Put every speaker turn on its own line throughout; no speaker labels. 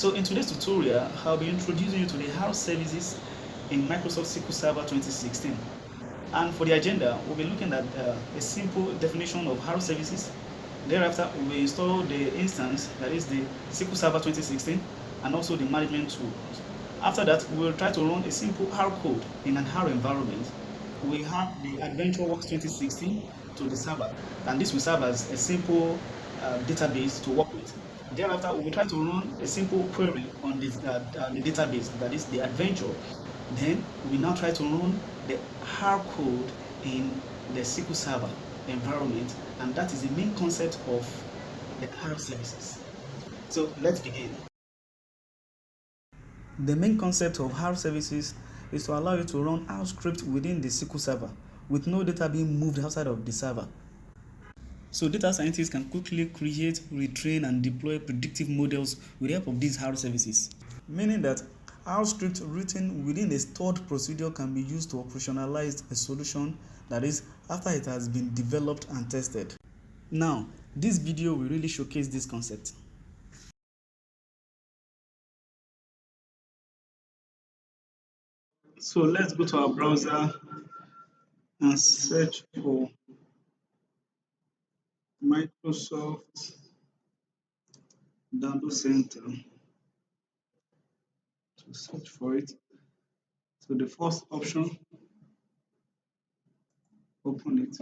So in today's tutorial, I'll be introducing you to the house services in Microsoft SQL Server 2016. And for the agenda, we'll be looking at a simple definition of house services. Thereafter, we will install the instance, that is the SQL Server 2016, and also the management tool. After that, we will try to run a simple R code in an R environment. We have the AdventureWorks 2016 to the server, and this will serve as a simple database to work with. Thereafter, we will try to run a simple query on the database, that is the Adventure. Then we now try to run the R code in the SQL Server environment, and that is the main concept of the R services. So let's begin. The main concept of R services is to allow you to run R script within the SQL Server with no data being moved outside of the server. So data scientists can quickly create, retrain, and deploy predictive models with the help of these R services. Meaning that R script written within a stored procedure can be used to operationalize a solution, that is, after it has been developed and tested. Now, this video will really showcase this concept. So let's go to our browser and search for Microsoft Download Center to search for it. So the first option, open it.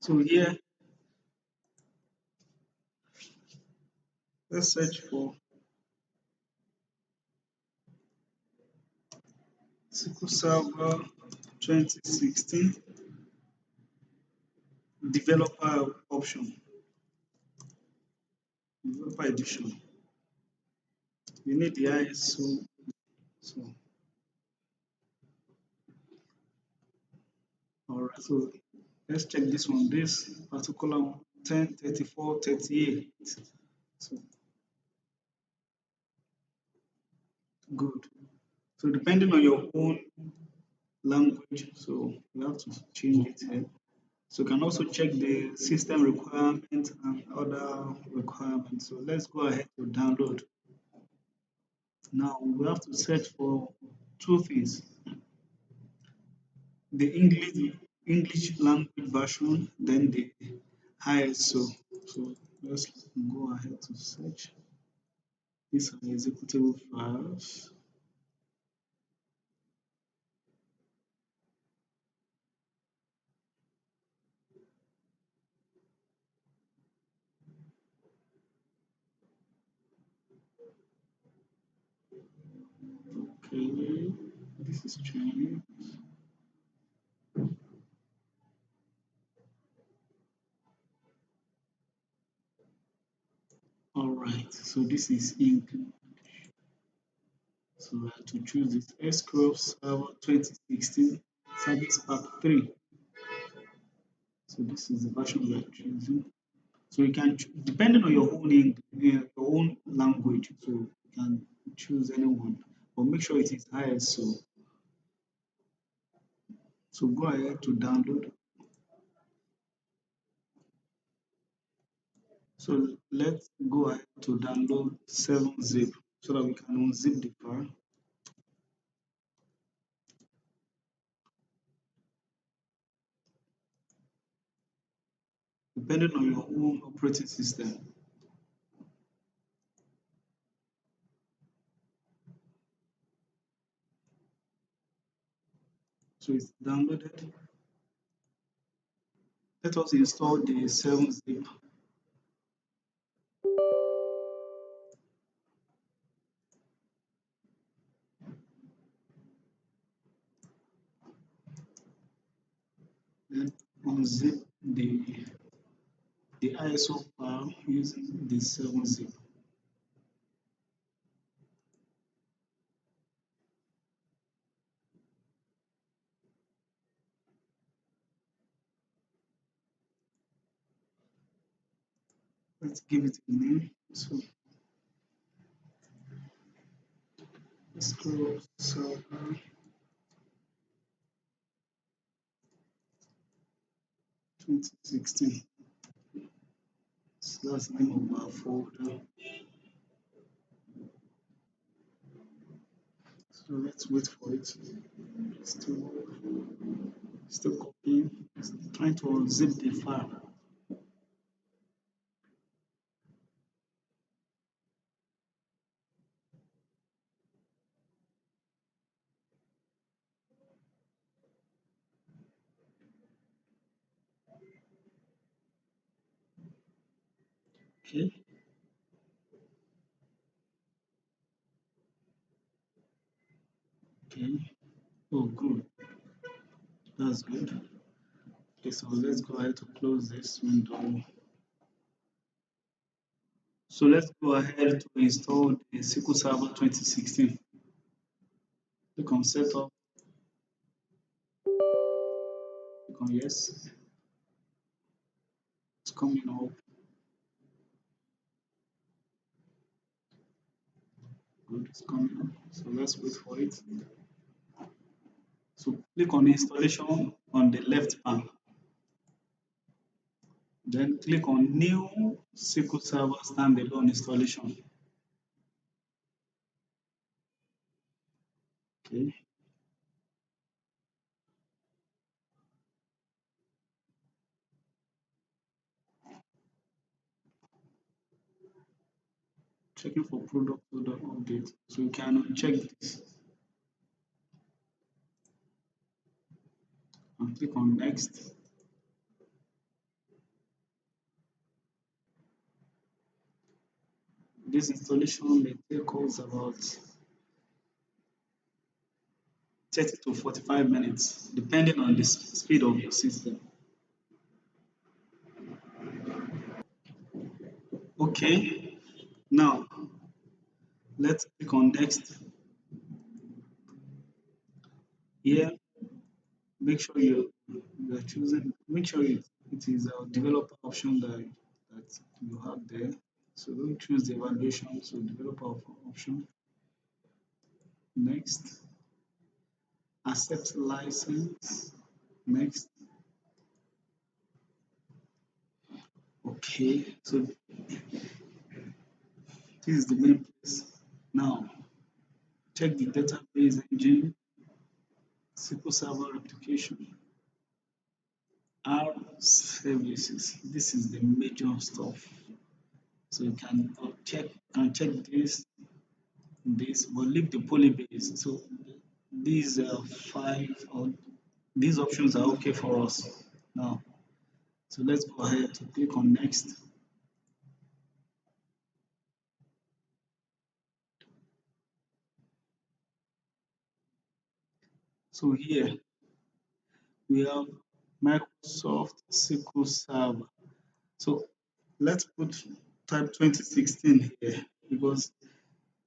So here, let's search for SQL Server 2016 developer option, developer edition. You need the ISO. So, all right. So let's check this one. This particular one, 103438. So good. So depending on your own language, so you have to change it here. So you can also check the system requirements and other requirements. So let's go ahead to download. Now we have to search for two things: the English language version, then the ISO. So let's go ahead to search. These are executable files. Okay, this is training. All right, so this is English. So I have to choose this SQL Server 2016 Service Pack 3. So this is the version we are choosing. So you can, depending on your own your own language, so you can choose anyone, but make sure it is ISO. So go ahead to download. So let's go ahead to download 7-zip so that we can unzip the file. Depending on your own operating system. So it's downloaded. Let us install the 7-zip. Then unzip the ISO file using the 7-zip. Let's give it a name. So SQL Server 2016. that's the name of our folder. So let's wait for it. Still, still copying. Trying to unzip the file. Okay. Okay. Oh, good. That's good. Okay, so let's go ahead to close this window. So let's go ahead to install the SQL Server 2016. Click on Setup, click on Yes. It's coming up. Good, it's coming up. So let's wait for it. So click on Installation on the left panel. Then click on New SQL Server Standalone Installation. Okay. Checking for product order update. So you can check this and click on Next. This installation may take us about 30 to 45 minutes, depending on the speed of your system. Okay, now let's click on Next. Here, make sure you're choosing, make sure it is a developer option that you have there. So don't choose the evaluation, so developer option. Next, accept license. Next, okay, so this is the main place. Now, check the database engine, SQL Server replication, R services. This is the major stuff. So you can check this, but leave the polybase. So these five or these options are okay for us now. So let's go ahead to click on next. So here we have Microsoft SQL Server. So let's put type 2016 here because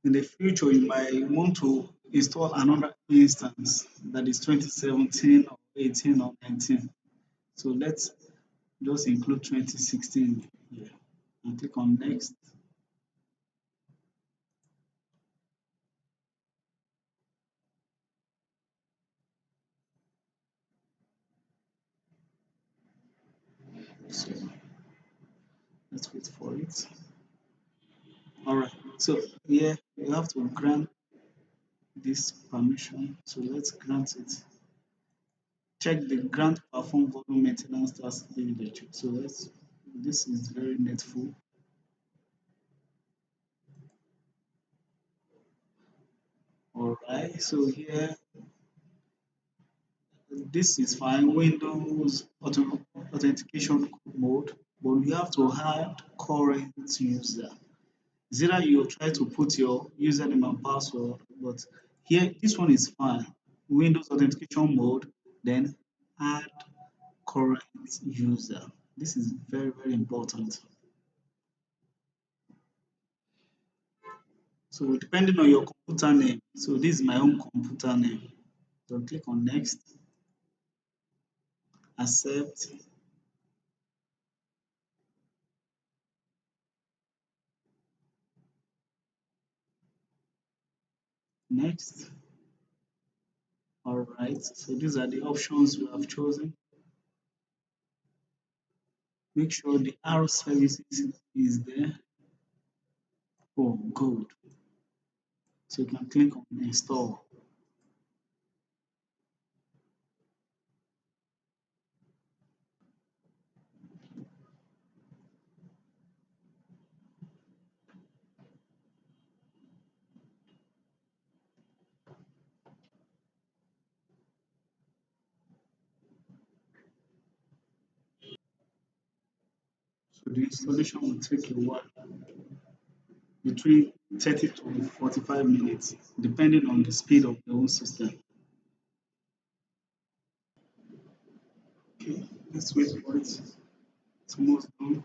in the future you might want to install another instance that is 2017 or 18 or 19. So let's just include 2016 here and click on next. So let's wait for it. All right. So here you have to grant this permission. So let's grant it. Check the grant perform volume maintenance task privilege. So this is very needful. All right. So here this is fine. Windows authentication mode, but we have to add current user. It's either you try to put your username and password, but here this one is fine. Windows authentication mode, then add current user. This is very, very important. So depending on your computer name, so this is my own computer name. So click on next, accept, next. All right. So these are the options we have chosen. Make sure the R services is there. Oh, good. So you can click on install. So the installation will take a while, between 30 to 45 minutes, depending on the speed of the whole system. Okay, let's wait for it. It's almost done.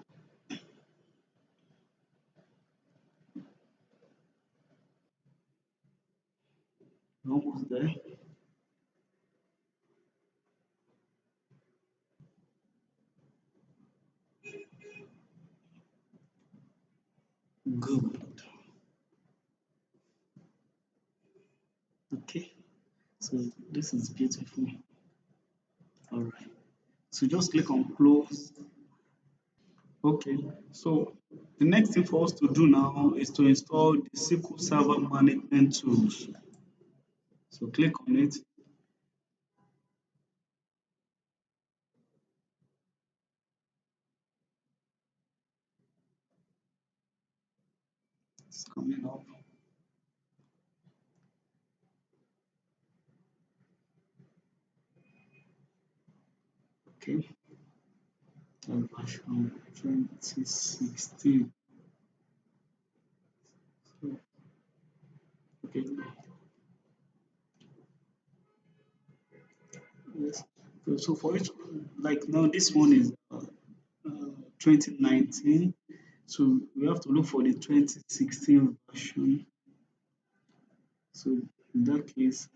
We're almost there. Good. Okay, so this is beautiful. All right. So just click on close. Okay, so the next thing for us to do now is to install the SQL Server Management Tools. So click on it. It's coming up. Okay, version 2016. So, okay, yes. So for it, like now, this one is 2019. So we have to look for the 2016 version. So in that case,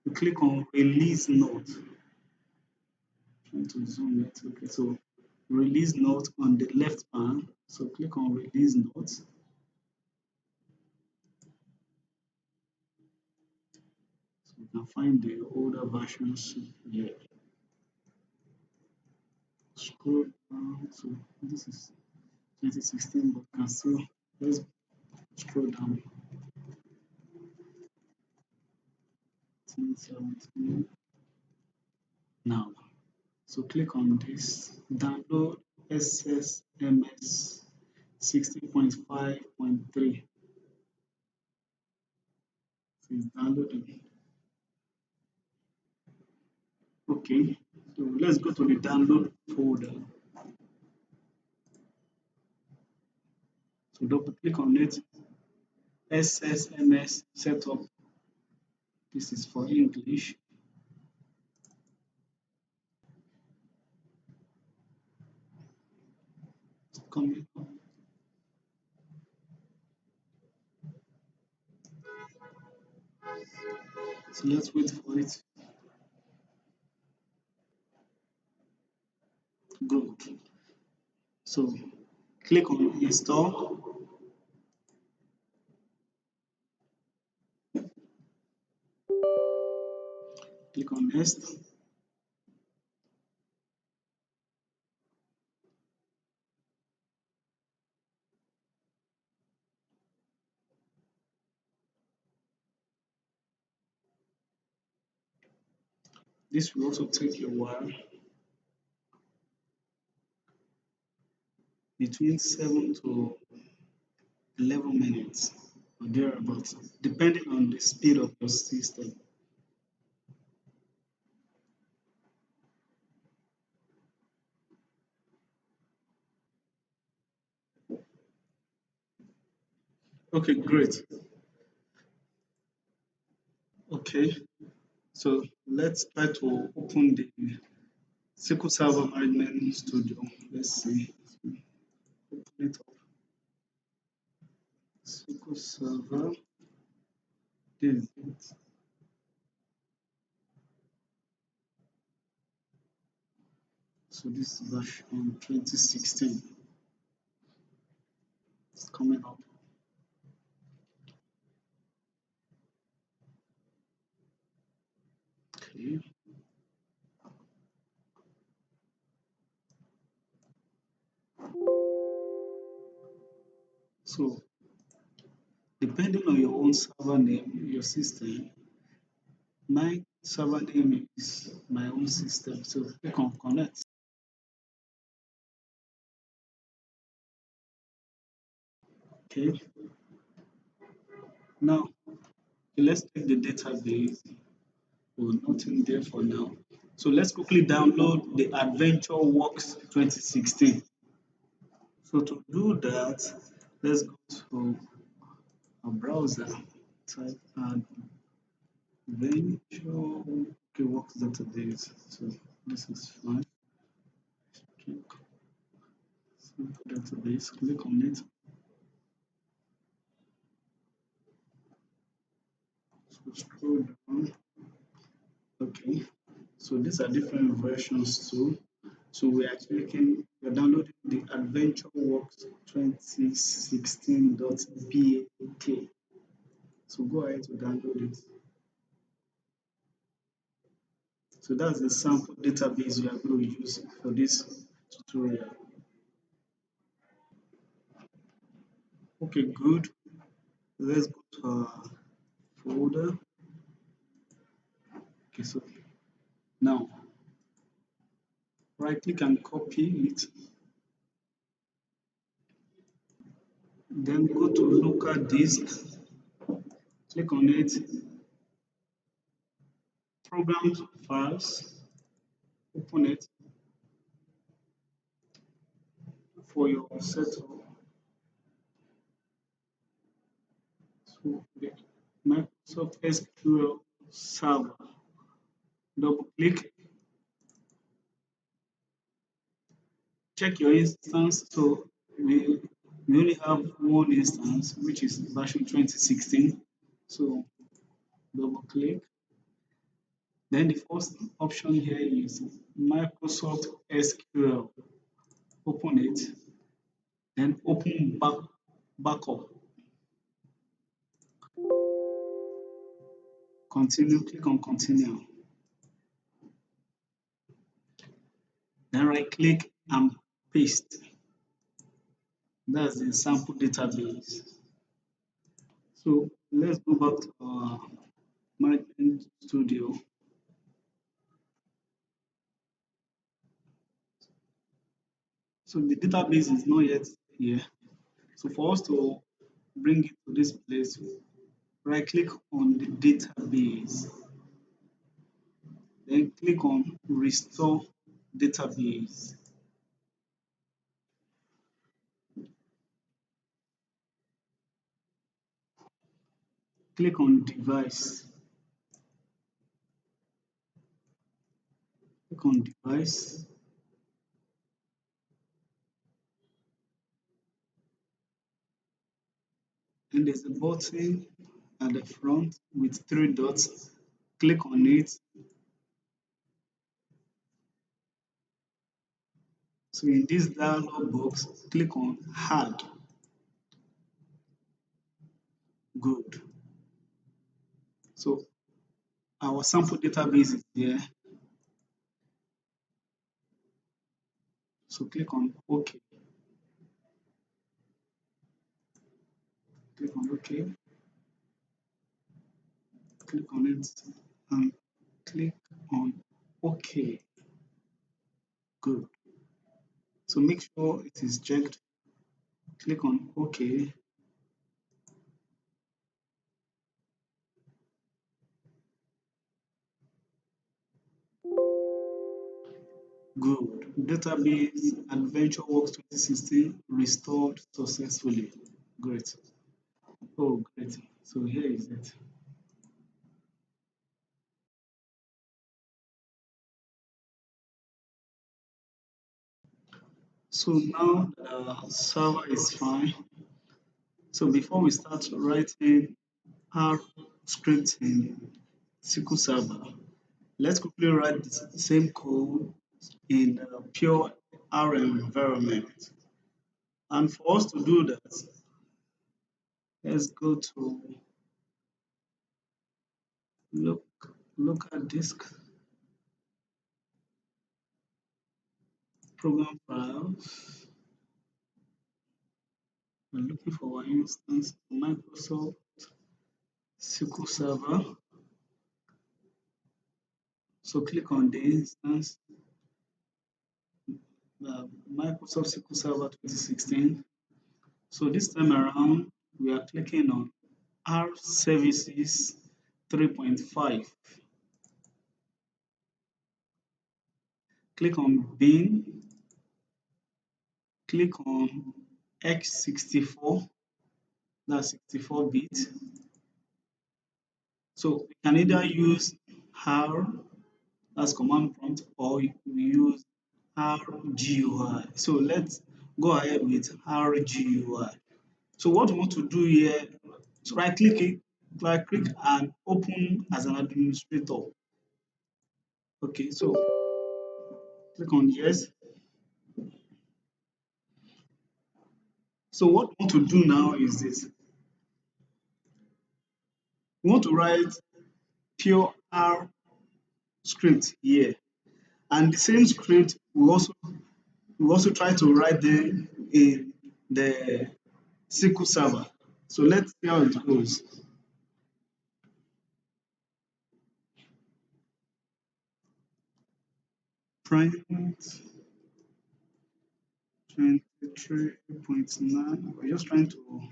you click on release note. Trying to zoom it. Okay, so release note on the left pan. So click on release note. So you can find the older versions here. Scroll down. So this is 2016, but can still, let's scroll down. 2017. Now, so click on this. Download SSMS 16.5.3. So it's downloading. Okay, so let's go to the download folder. So double click on it. SSMS setup. This is for English. Coming up. So let's wait for it. Good. So click on install. Click on next. This will also take a while, between 7 to 11 minutes or thereabouts, depending on the speed of your system. Okay, great. Okay, so let's try to open the SQL Server Management Studio. Let's see. Open it up. SQL Server. This is it. So this is version 2016. It's coming up. Okay. So depending on your own server name, your system, my server name is my own system. So click on connect. Okay. Now let's take the database. Oh, nothing there for now. So let's quickly download the Adventure Works 2016. So to do that, let's go to a browser, type Adventure okay, Works database. So this is fine. Click database, click on it. So scroll down. Okay. So these are different versions too. So we're downloading the Adventure Works 2016.bak. So go ahead to download it. So that's the sample database we are going to use for this tutorial. Okay, good. Let's go to our folder. Okay, so now right click and copy it. Then go to local disk, click on it, programs files, open it for your setup. So the Microsoft SQL Server. Double click, check your instance. So we only have one instance, which is version 2016. So double click. Then the first option here is Microsoft SQL. Open it. Then open backup. Continue. Click on continue. Then right click and paste. That's the sample database. So let's go back to our Management Studio. So the database is not yet here. So for us to bring it to this place, right click on the database, then click on restore database. Click on device. Click on device. And there's a button at the front with three dots. Click on it. So in this dialog box, click on add. Good. So our sample database is here. So click on OK. Click on OK. Click on it and click on OK. Good. So make sure it is checked. Click on OK. Good. Database Adventure Works 2016 restored successfully. Great. Oh, great. So here is it. So now the server is fine. So before we start writing our script in SQL Server, let's quickly write the same code in a pure RM environment. And for us to do that, let's go to look local disk, program files, We're looking for our instance Microsoft SQL Server. So click on the instance Microsoft SQL Server 2016. So this time around, we are clicking on R Services 3.5. Click on Bin, click on X64, that's 64-bit. So we can either use R as command prompt or we use RGUI. So let's go ahead with RGUI. So what we want to do here, so right click and open as an administrator. Okay, so click on yes. So what we want to do now is this. We want to write pure R script here. And the same script we also try to write them in the SQL Server. So let's see how it goes. Print 23.9. We're just trying to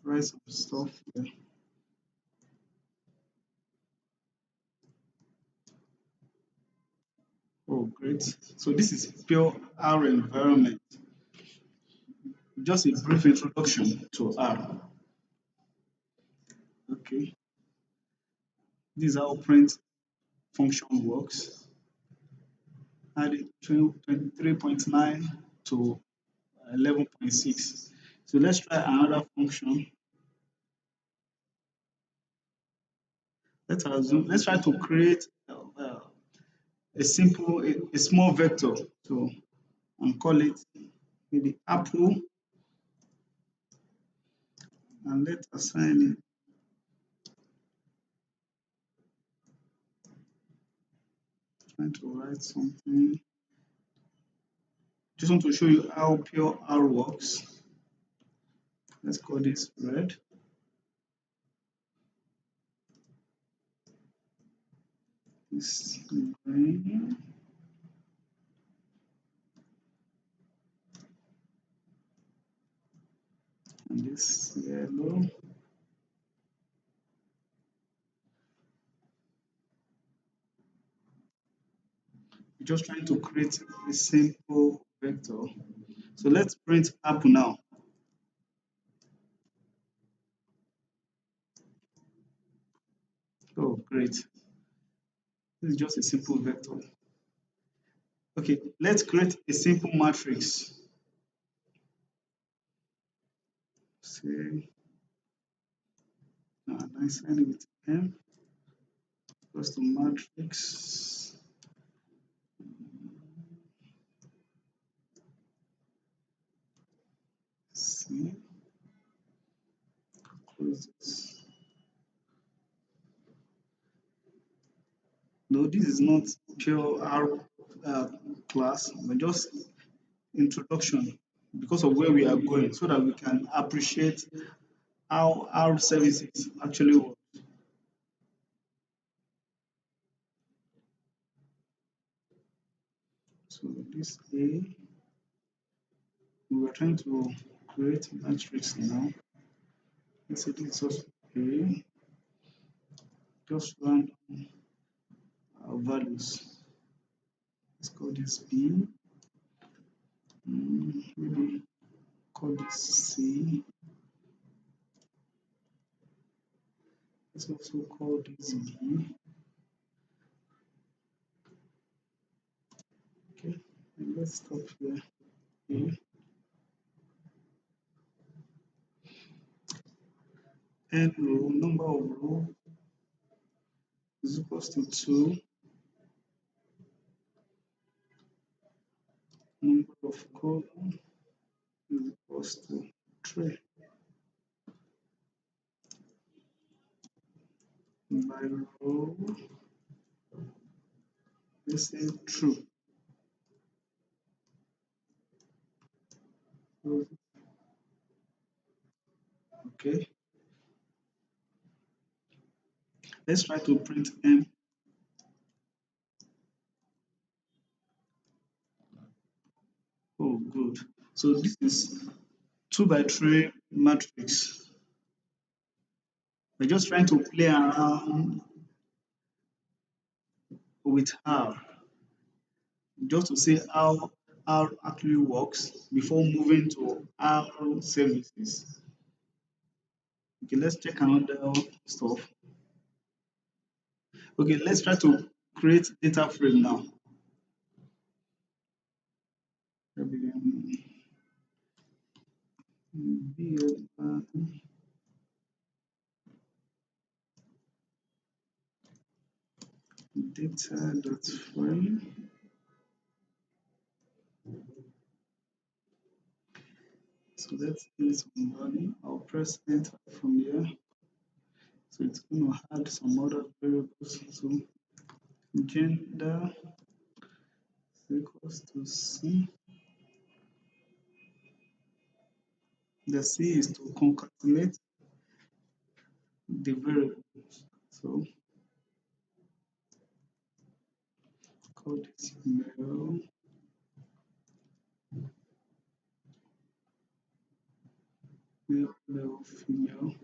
write some stuff here. Oh, great. So this is pure R environment. Just a brief introduction to R. Okay. This is how print function works. Adding 23.9 to 11.6. So let's try another function. Let's try to create a small vector. So and call it maybe apple, and let's assign it. Trying to write something. Just want to show you how pure R works. Let's call this red. This green. And this yellow. We're just trying to create a simple vector. So let's print apple now. Oh, great. This is just a simple vector. Okay, let's create a simple matrix. Say, nice and with M. Goes to matrix. C. Close this. No, this is not pure R class, but just introduction because of where we are going so that we can appreciate how our services actually work. So this A, we are trying to create matrix now. Let's say this is also A, just run our values. Let's call this B, maybe call this C. Let's also call this B. Okay, and let's stop here. A. N row, number of row is equals to 2. Number of column is equals to 3. By row, let's say true. Okay, let's try to print M. Oh, good. So this is 2 by 3 matrix. We're just trying to play around with R just to see how R actually works before moving to R services. Okay, let's check another stuff. Okay, let's try to create data frame now. Maybe, data.frame. So let's do somebody. I'll press enter from here. So it's going to add some other variables. So gender equals to C. The C is to concatenate the variables. So call this male, male, female.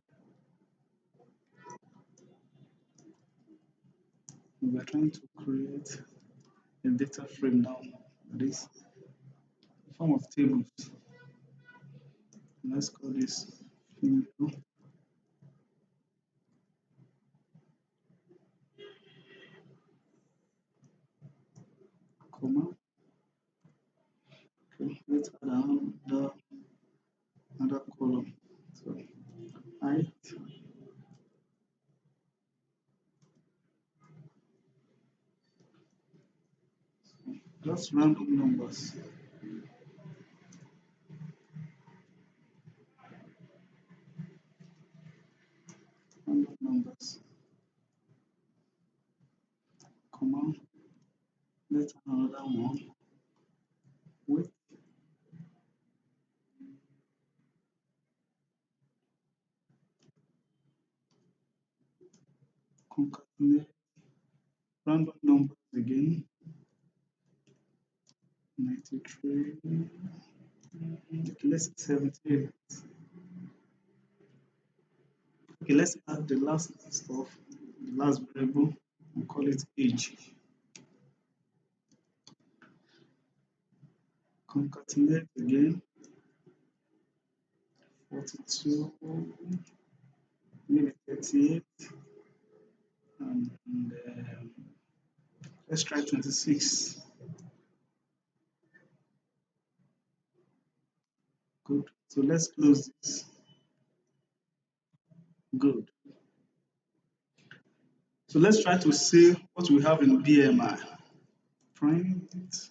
We are trying to create a data frame now. This form of tables. Let's call this female, comma. Okay, let's add another column. So height, just random numbers. Random numbers, comma. Let's add another one. Width, concatenate random numbers again. 93. Okay, let's 78. Okay, let's add the last stuff, the last variable, and call it age. Concatenate again. 42, maybe 38, and let's try 26. Good. So let's close this. Good. So let's try to see what we have in BMI. Print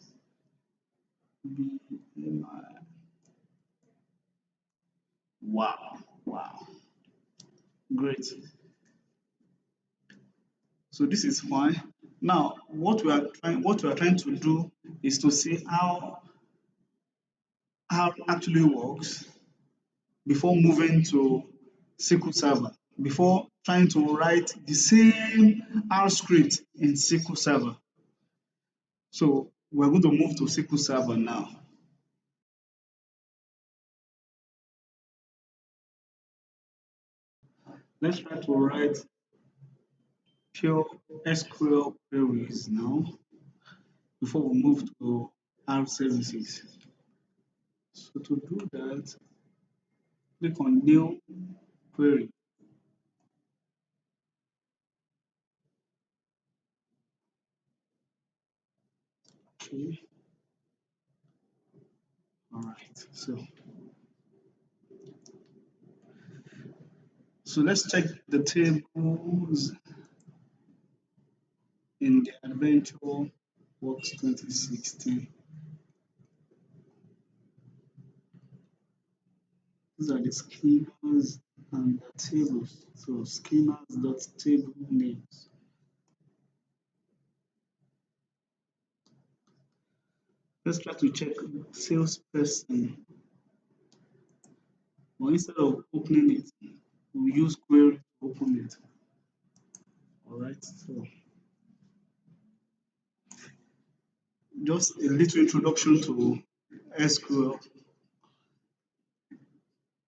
BMI. Wow. Wow. Great. So this is fine. Now, what we are trying to do is to see how it actually works before moving to SQL Server, before trying to write the same R script in SQL Server. So we're going to move to SQL Server now. Let's try to write pure SQL queries now before we move to R services. So to do that, click on New Query. Okay. All right. So let's check the tables in the Adventure Works 2016. These are the schemas and the tables. So schemas.table names. Let's try to check salesperson. But instead of opening it, we use query to open it. All right. So just a little introduction to SQL.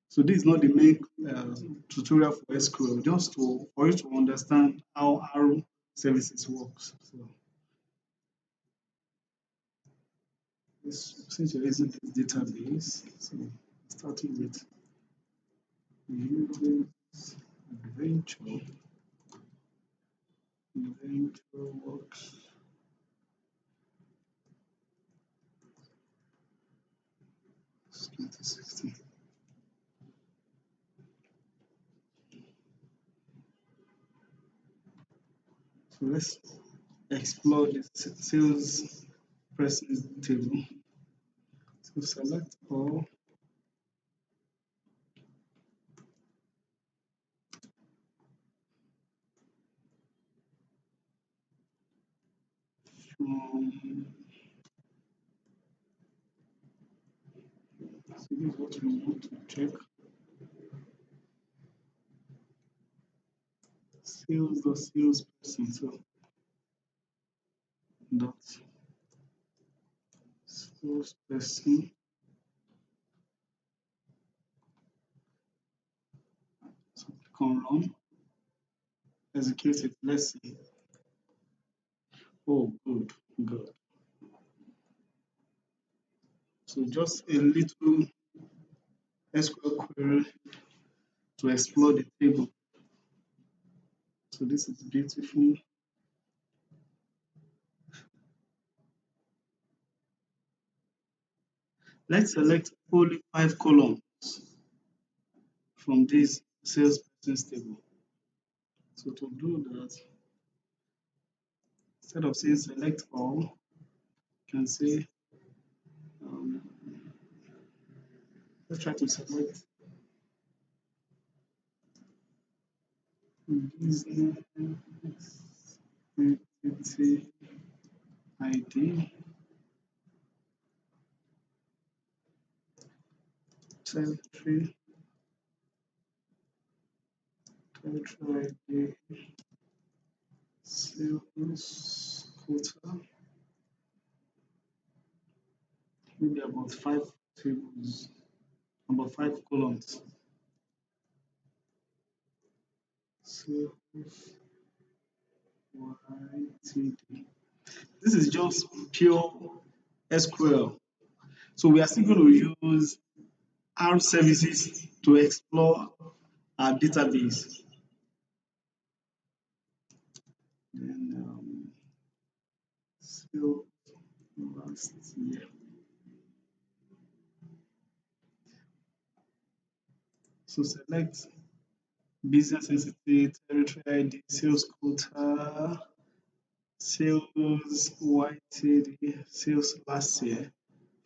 So this is not the main tutorial for SQL, just to for you to understand how our services works. So since you're using this database, so starting with use adventure, adventure works 2016. So let's explore the sales persons table. So select all from, so this is what we want to check. Sales the salesperson. So dot salesperson. So click on run, execute it. Let's see. Oh, good, good. So just a little SQL query to explore the table. So this is beautiful. Let's select only 5 columns from this salesperson's table. So to do that, instead of saying select all, you can say, um, let's try to select business entity ID, territory, territory ID, sales quota, maybe about 5 tables, about 5 columns. Sales YTD. This is just pure SQL. So we are still going to use R services to explore our database. Then still last year. So select business entity, territory ID, sales quota, sales YTD, sales last year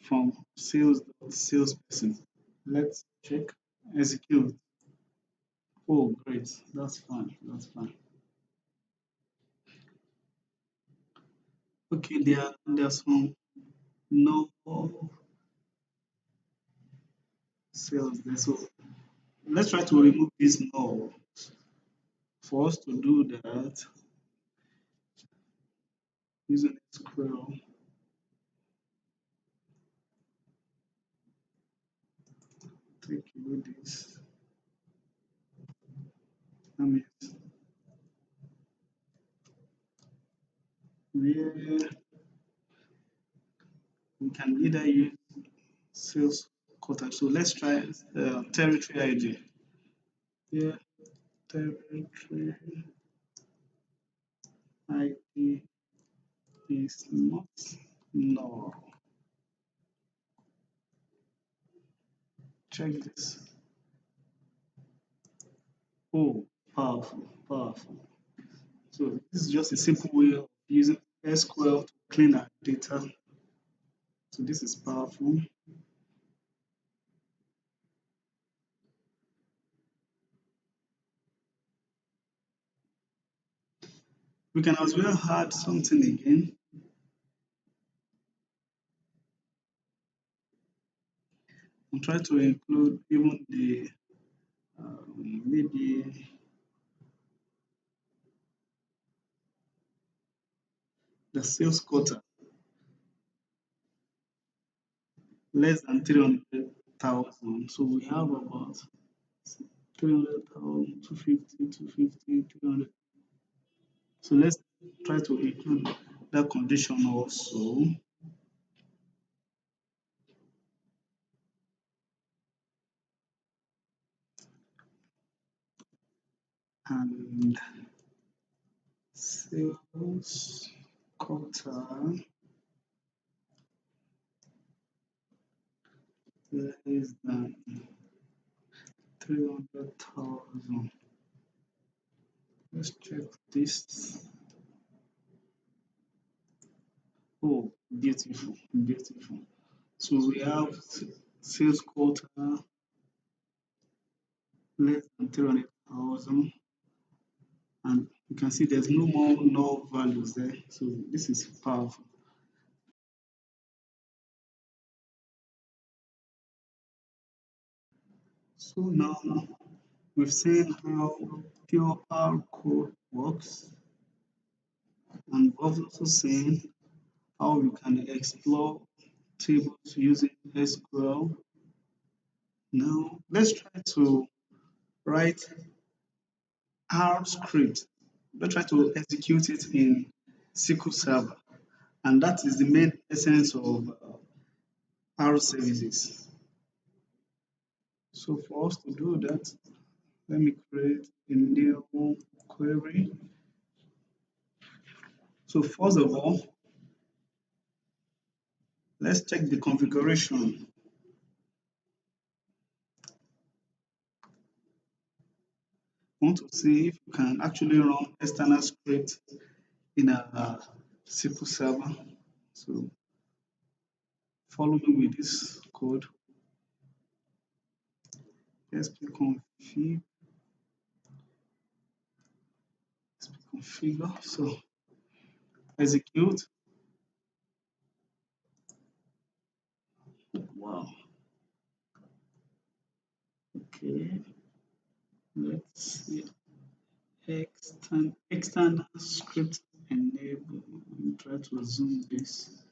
from salesperson. Let's check, execute. Oh, great. That's fine. That's fine. Okay, there's some no sales there. So let's try to remove this no. For us to do that, using SQL, take away this. That means where we can either use sales quota. So let's try territory ID. Yeah, territory ID is not no. Check this. Oh, powerful, powerful. So this is just a simple way of using SQL to clean our data. So this is powerful. We can as well add something again and try to include even the Maybe the sales quota less than 300,000. So we have about 300,000, 250, 250, 300. So let's try to include that condition also. And sales quota less than 300,000. Let's check this. Oh, beautiful, beautiful. So we have sales quota less than 300,000, and you can see there's no more null values there. So this is powerful. So now we've seen how pure R code works, and we've also seen how we can explore tables using SQL. Now let's try to write R script. Let's try to execute it in SQL Server, and that is the main essence of R services. So for us to do that, let me create a new query. So first of all, let's check the configuration. We want to see if we can actually run external script in a SQL Server. So follow me with this code. Configure. So execute. Wow. Okay. Let's see. External script enable. Let me try to zoom this.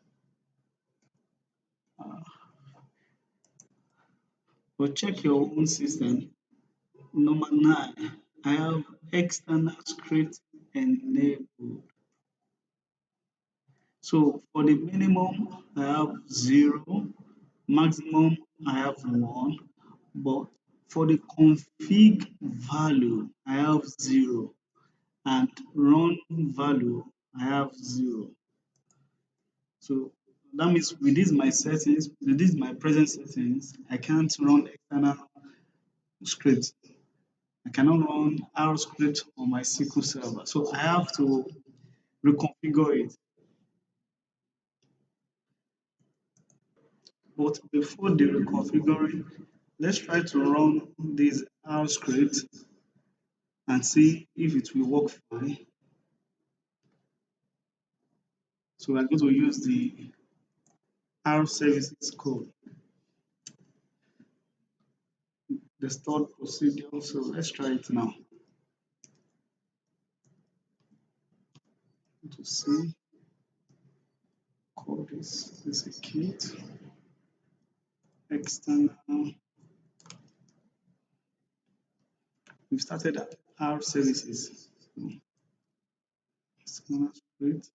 Uh, but check your own system. Number 9, I have external script enabled. So for the minimum, I have 0, maximum, I have 1, but for the config value, I have 0, and run value, I have 0. So that means with this my settings, with this my present settings, I can't run external script. I cannot run R script on my SQL Server. So I have to reconfigure it. But before the reconfiguring, let's try to run this R script and see if it will work fine. So we're going to use the R services code, the stored procedure. So let's try it now to see code is execute external. We've started R services. So external script.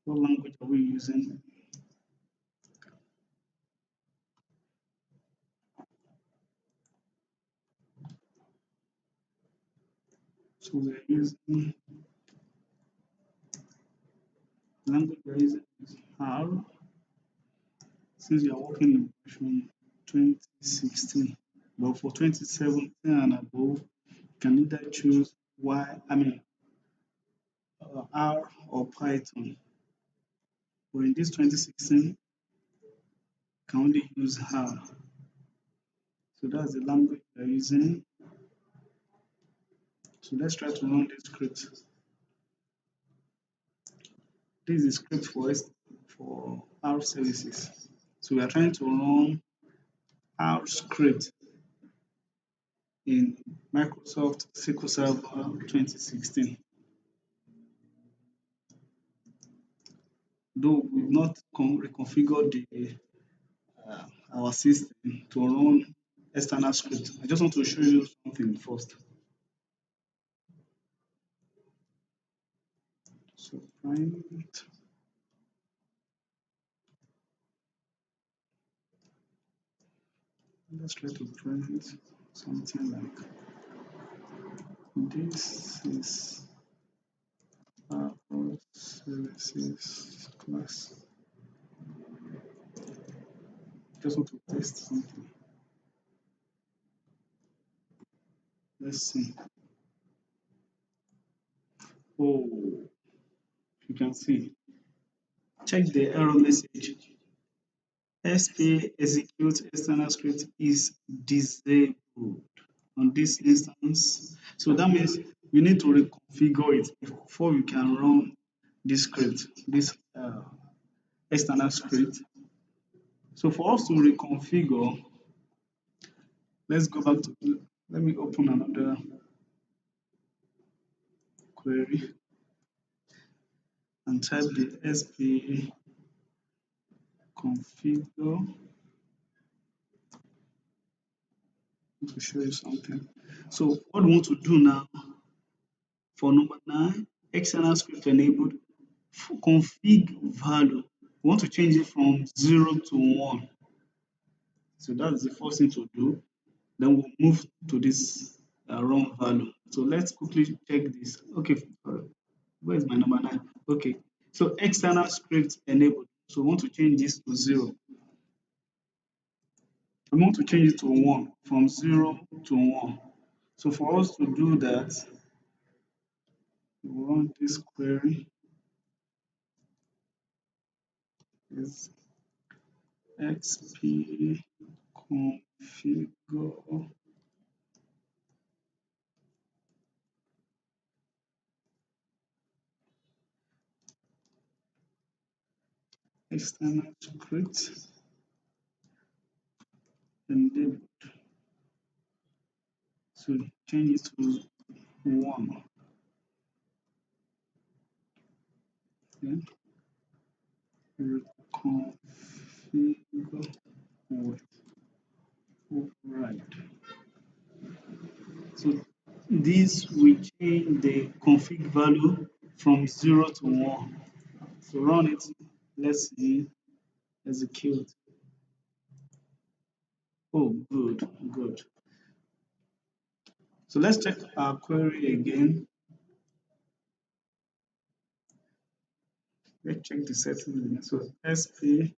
What language are we using? So we're using language we're using is R. Since you are working in version 2016, but for 2017 and above, you can either choose R or Python. But in this 2016, you can only use R. So that's the language we're using. So let's try to run this script. This is the script for R services. So we are trying to run R script in Microsoft SQL Server 2016. Though we've not reconfigured our system to run external script. I just want to show you something first. So private. Let's try to print something like this is our services class. Just want to test something. Let's see. Oh, you can see. Check the error message. SPA execute external script is disabled on this instance. So that means you need to reconfigure it before you can run this script, this external script. So for us to reconfigure, let's go back to, let me open another query and type the SPA configure to show you something. So what we want to do now for number 9, external script enabled, config value. We want to change it from 0 to 1. So that's the first thing to do. Then we'll move to this run value. So let's quickly check this. Okay, where is my number 9? Okay, so external script enabled. So we want to change this to 0. We want to change it to 1, from 0 to 1. So for us to do that, we run this query is xp configure external script enabled. So change it to 1. Then reconfigure with override. So this will change the config value from 0 to 1. So run it. Let's see. Execute. Oh, good, good. So let's check our query again. Let's check the settings again. So sp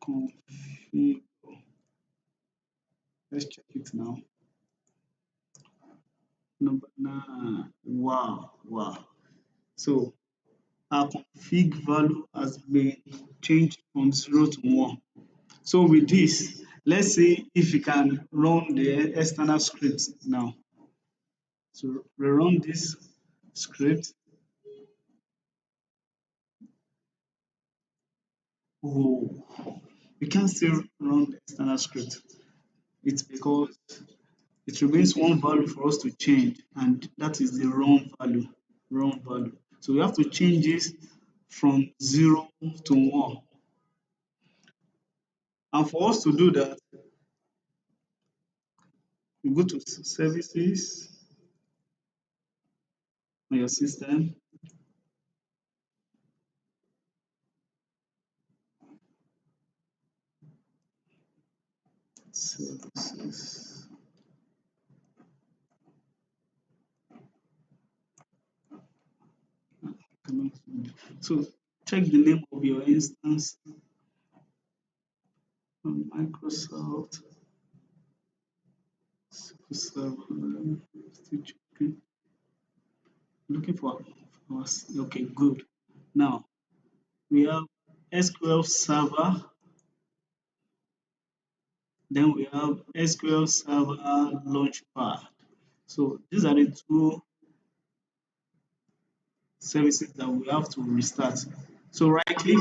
config. Let's check it now. Number 9. Wow, wow. So our config value has been changed from 0 to 1. So with this, let's see if we can run the external script now. So we run this script. Oh, we can still run the external script. It's because it remains one value for us to change, and that is the run value. Run value. So we have to change this from 0 to 1. And for us to do that, we go to services on your system. Services. So check the name of your instance on Microsoft SQL Server. Still checking. Looking for okay, good. Now we have SQL Server, then we have SQL Server Launchpad. So these are the two services that we have to restart. So right click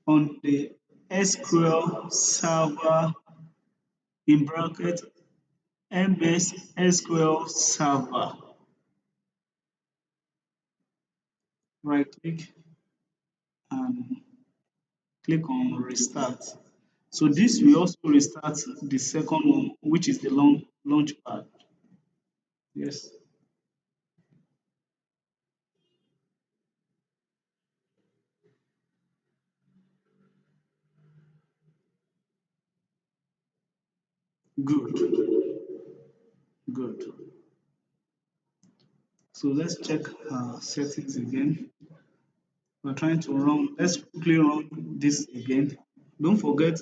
on the SQL Server in bracket MS SQL Server. Right click and click on restart. So this will also restart the second one, which is the launch pad. Yes, good, good. So let's check settings again. We're trying to run, let's quickly run this again. Don't forget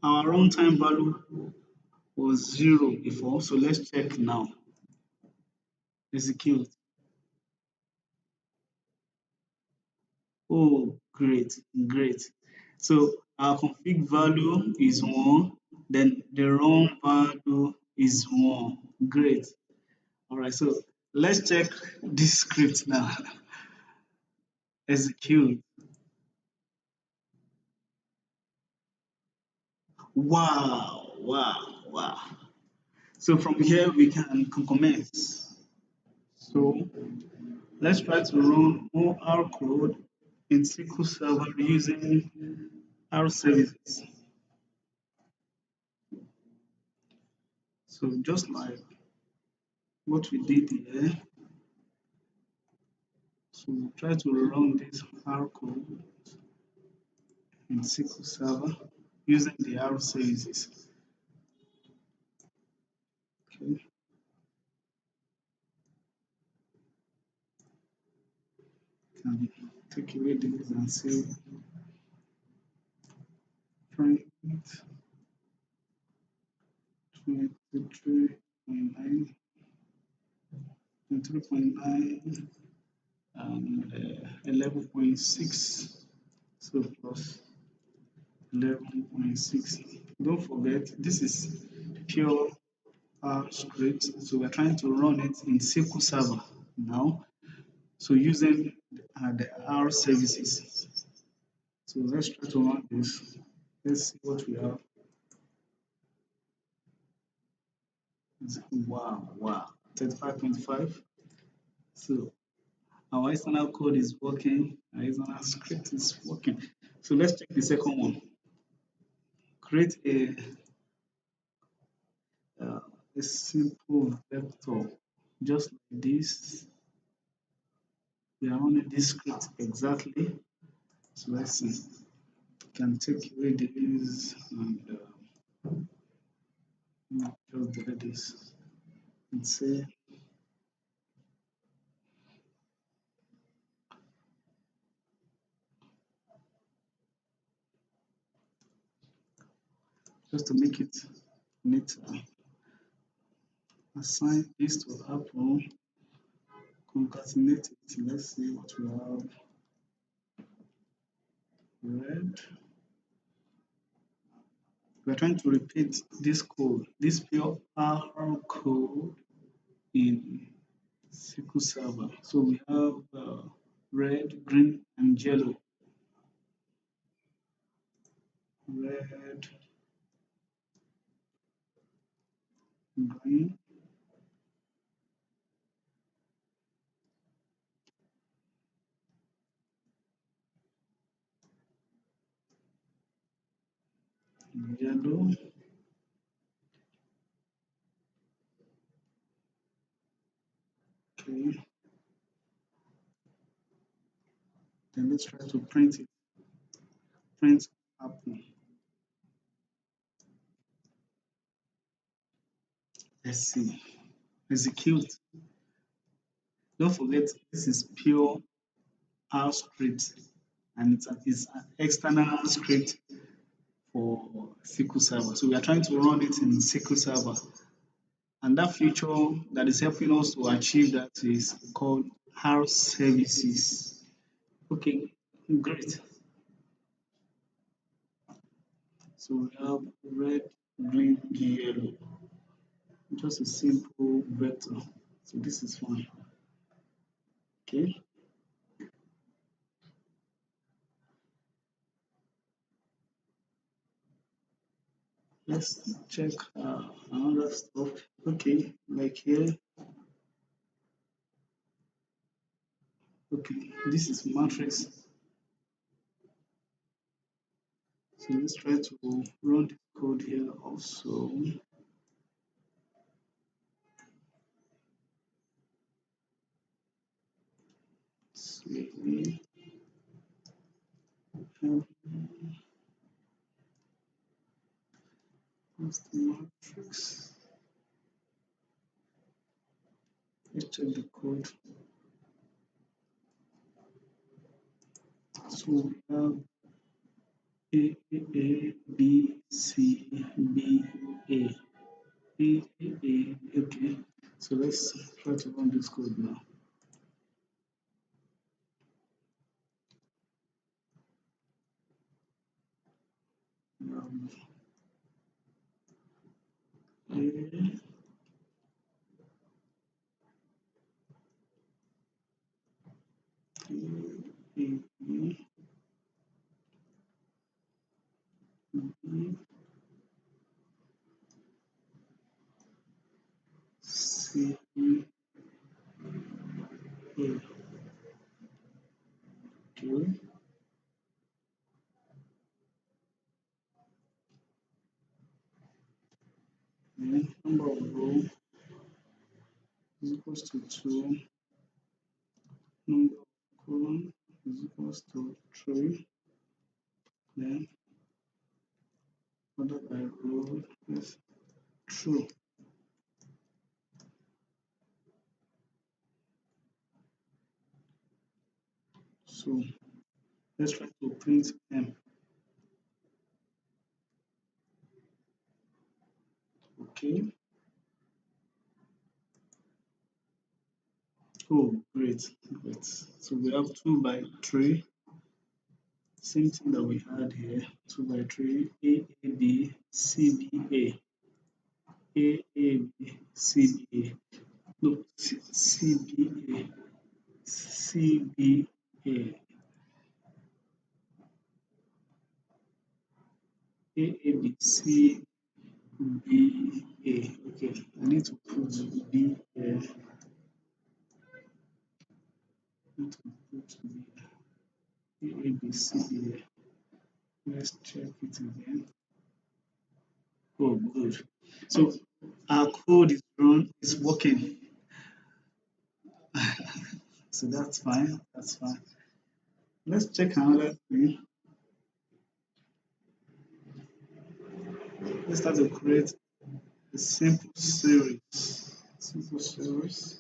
our runtime value was 0 before, so let's check now. Execute. Oh, great, great. So our config value is 1, then the run value is 1. Great. All right, so let's check this script now. Execute. Wow, wow, wow. So from here we can commence. So let's try to run more R code in SQL Server using R services. So just like what we did here, so we try to run this R code in SQL Server using the R services. Okay, can take away this and say print 23.9, 23.9 and 11.6, so plus 11.6. Don't forget, this is pure R script, so we're trying to run it in SQL Server now. So using the R services. So let's try to run this. Let's see what we have. Wow, wow, 35.5. So our external code is working, our external script is working. So let's check the second one. Create uh, a simple vector just like this. We are running this script exactly. So let's see. Can take away this and just delete this and say just to make it neater. Assign this to Apple, concatenate it. Let's see what we have. Red. We're trying to repeat this code, this pure R code in SQL Server. So we have red, green, and yellow. Red, green, yellow. Okay. Then let's try to print it. Print Apple. Let's see. Execute. Don't forget, this is pure R script and it's an external script for SQL Server. So we are trying to run it in SQL Server. And that feature that is helping us to achieve that is called R services. Okay, great. So we have red, green, yellow. Just a simple vector. So this is fine. Okay. Let's check another stuff. Okay, like here. Okay, this is matrix. So let's try to run the code here also. See, what's the matrix? Let's check the code. So we have A, B, C, B, A. A. Okay. So let's try to run this code now. Um, A, B, B, C, A. Okay. Then number of row is equals to 2. Number of column is equals to 3. Then order by row is true. So let's try to print M. Okay. Oh, great. Great. So we have 2 by 3. Same thing that we had here. 2 by 3. A, B, C, B, A. A, B, C, B, A. No, C, B, A. C, B, A. A, B, C, B, A. Okay, I need to put B here. I need to put B. A, B, C, B, A. Let's check it again. Oh, good. So our code is working. So that's fine. That's fine. Let's check another thing. Let's start to create a simple series. Simple series.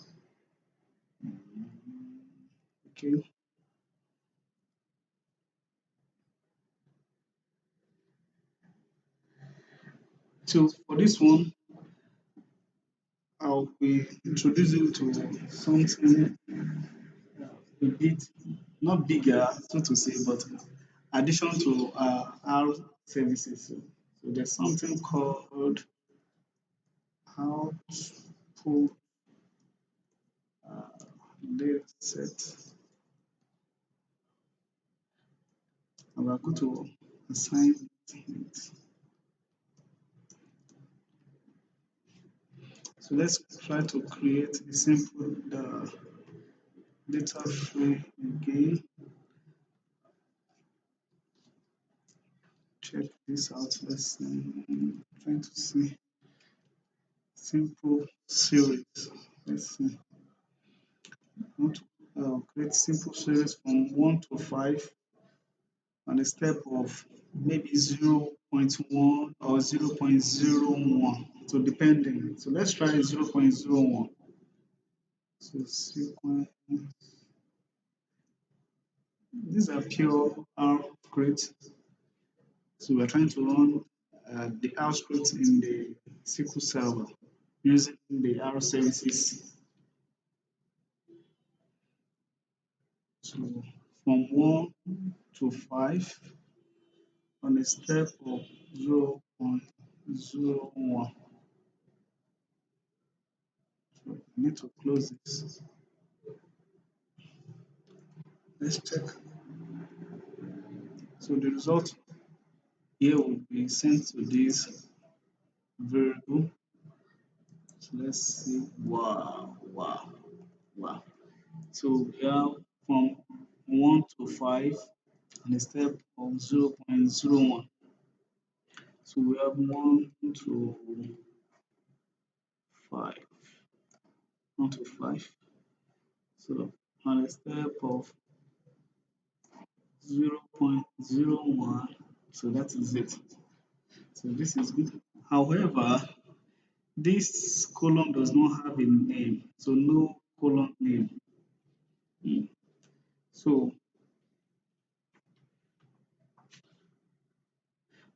Okay. So for this one, I'll be introducing to something a bit not bigger, so to say, but addition to our services. So there's something called output data set. And we're going to assign it. So let's try to create a simple data frame again. Check this out. Let's trying to see simple series. Let's see. I want to create simple series from 1 to 5 on a step of maybe 0.1 or 0.01. So depending. So let's try 0.01. So sequence. These are pure R scripts. So we're trying to run the R script in the SQL Server using the R services. So from 1 to 5 on a step of 0.01. So I need to close this. Let's check. So the result here will be sent to this variable. So let's see. Wow, wow, wow. So we have from 1 to 5 and a step of 0.01. So we have 1 to 5, 1 to 5. So on a step of 0.01, so that is it. So this is good. However, this column does not have a name, so no column name. So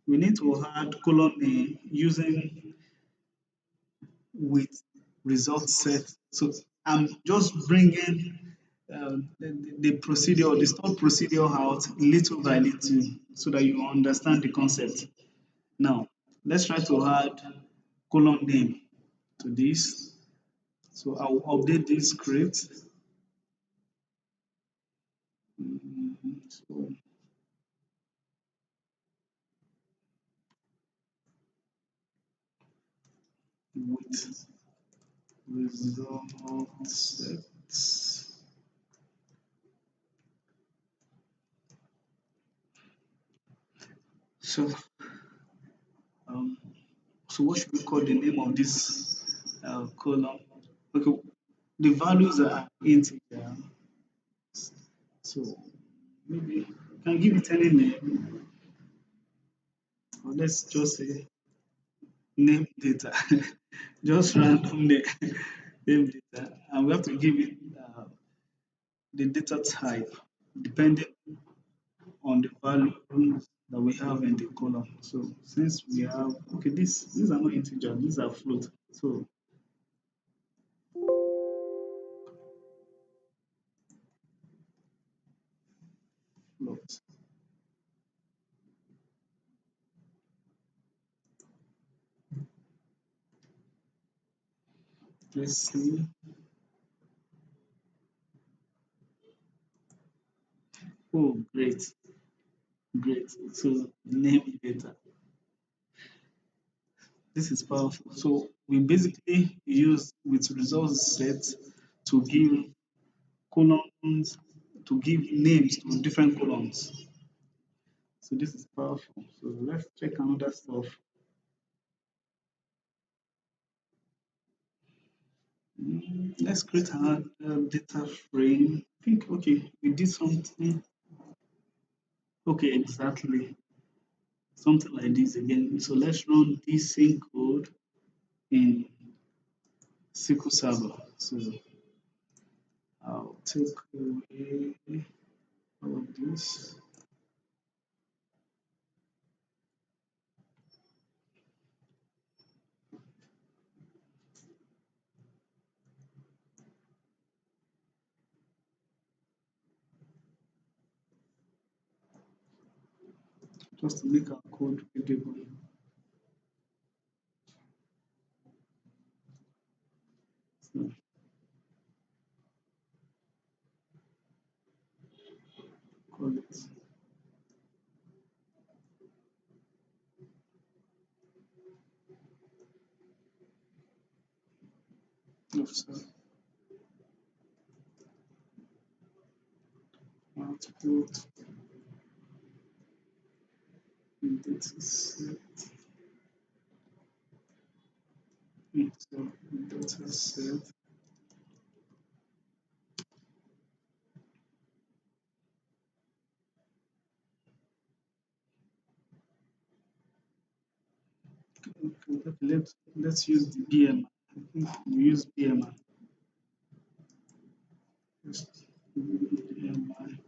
we need to add column name using with result set. So I'm just bringing the procedure, the stored procedure out little by little so that you understand the concept. Now, let's try to add column name to this. So I'll update this script. So with result set. So um, so what should we call the name of this column? Okay, the values are integer. So maybe you can give it any name, or let's just say name data, just random name data, and we have to give it the data type depending on the values that we have in the column. So since we have okay, these are not integer, these are float. So float. Let's see. Oh, great, great. So name data. This is powerful. So we basically use with results set to give columns, to give names to different columns. So this is powerful. So let's check another stuff. Let's create another data frame. I think okay, we did something. Okay, exactly something like this again. So let's run this same code in SQL Server. So I'll take away all of this. Just to make our code readable. So call it. So output data set. So data set. Okay, let's use the BM. I think we use BMI. Just BMI.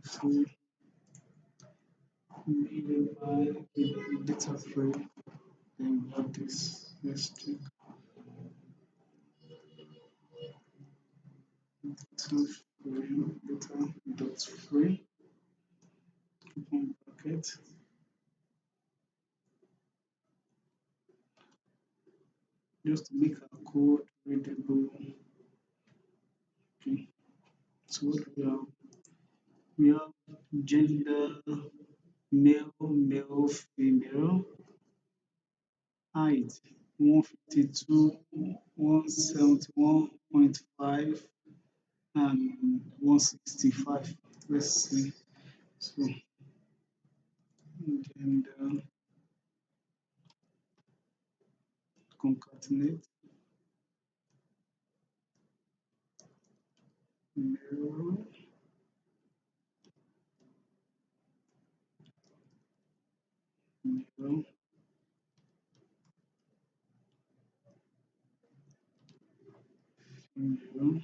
So BMI data frame. Then we have this. Let's check data frame. Data dot frame. Open bracket. Just to make our code readable. Okay. So what we have We have gender, male, male, female, height 152, 171.5, and 165. Let's see. So gender, concatenate, male, male, female,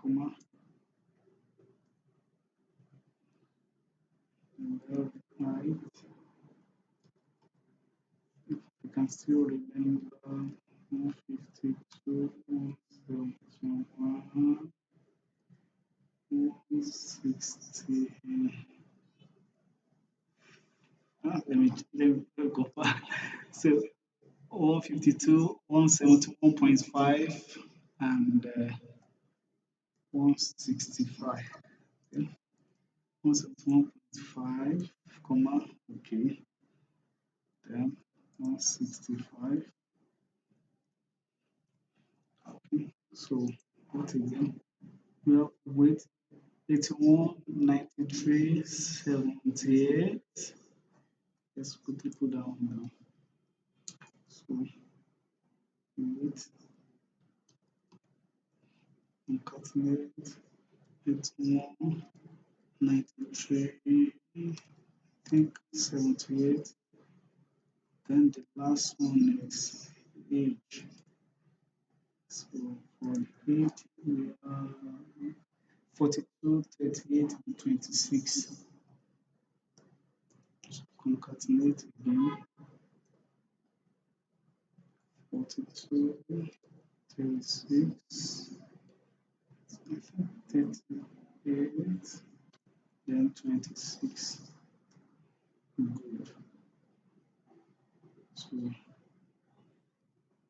comma, male, height. You can still remember 152, 171, 160. Let me go back. So 152, 171.5, and 165. Okay. 171.5, comma, okay. Then 165. Okay. So what again? We have weight 81, 93, 78. Let's put people down now. So weight, concatenate, 81, 93, I think 78. Then the last one is age. So for age, we are 42, 38, and 26. So concatenate again. 42, 36, I think 38, then 26. Good. So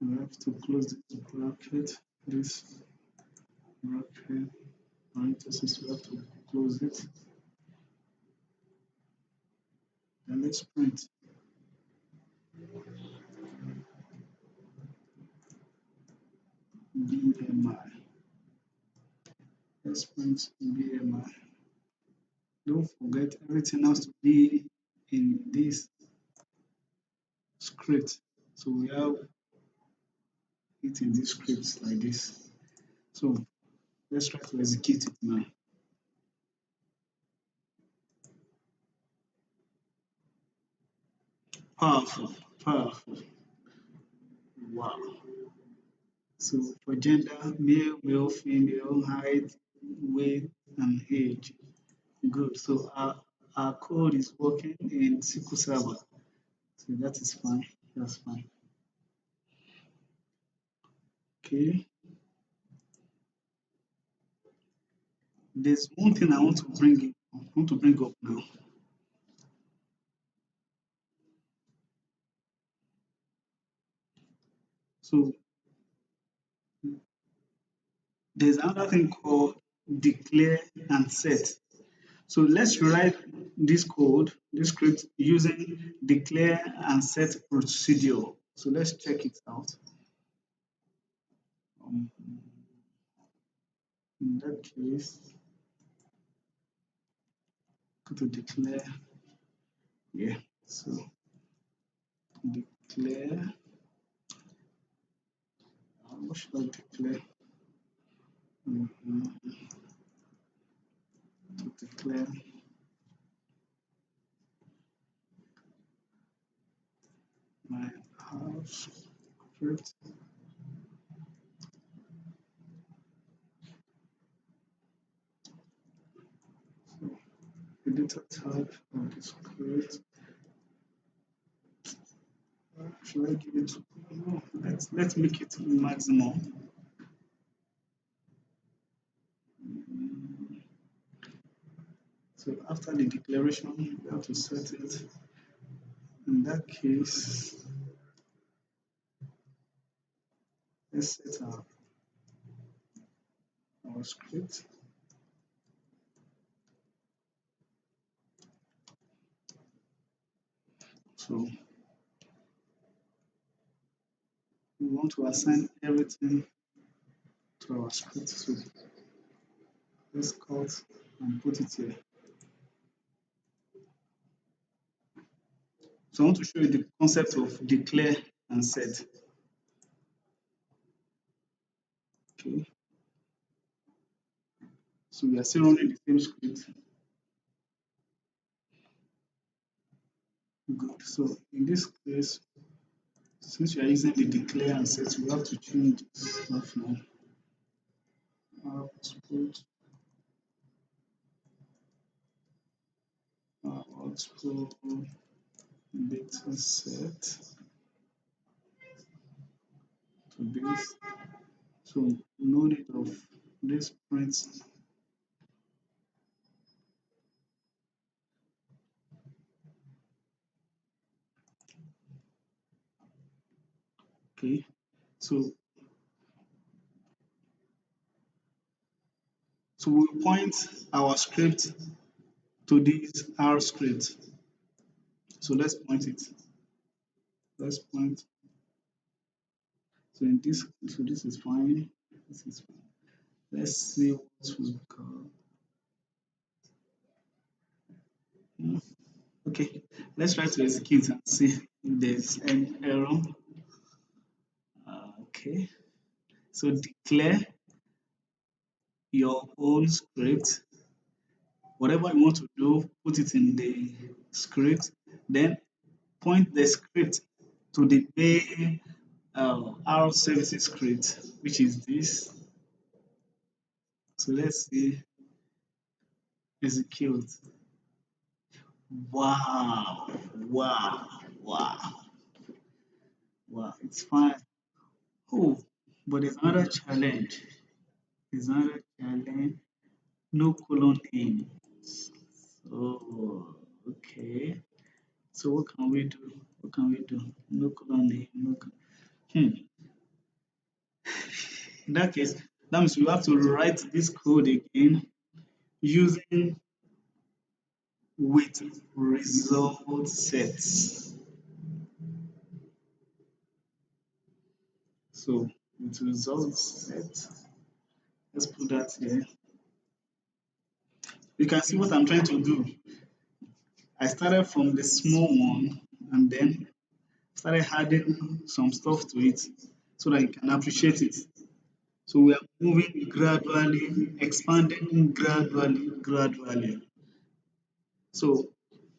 we have to close this bracket, parenthesis, we have to close it. Then let's print. BMI. Let's print BMI. Don't forget everything has to be in this script. So we have it in this script like this. So let's try to execute it now. Powerful, powerful. Wow. So for gender, male, male, female, height, weight, and age. Good. So our code is working in SQL Server. So that is fine. That's fine. Okay. There's one thing I want to bring up now. So there's another thing called declare and set. So let's write this code, this script using declare and set procedure. So let's check it out. Um, in that case, go to declare. Yeah. So declare. What should I declare? To declare my house script. So editor type of the script. Should I give it? No, let's make it maximum. So after the declaration, we have to set it. In that case, let's set our script. So we want to assign everything to our script. So let's cut and put it here. So I want to show you the concept of declare and set. Okay. So we are still running the same script. Good. So in this case, since we are using the declare and set, we have to change this stuff now. Output, output data set to this. So no need of this print. Okay. So we point our script to this R script. So let's point it. Let's point. So in this, so this is fine. This is fine. Let's see what we got. Okay, let's try to execute and see if there's any error. Okay, so declare your own script. Whatever you want to do, put it in the script. Then point the script to the main R services script, which is this. So let's see, execute. Wow, wow, wow, wow, it's fine. Oh, but there's another challenge. There's another challenge. No colon name. Oh, okay. So what can we do? What can we do? No colon name. No. In that case, that means we have to write this code again using with result sets. So with result set, let's put that here. You can see what I'm trying to do. I started from the small one and then started adding some stuff to it so that you can appreciate it. So we are moving gradually, expanding gradually. So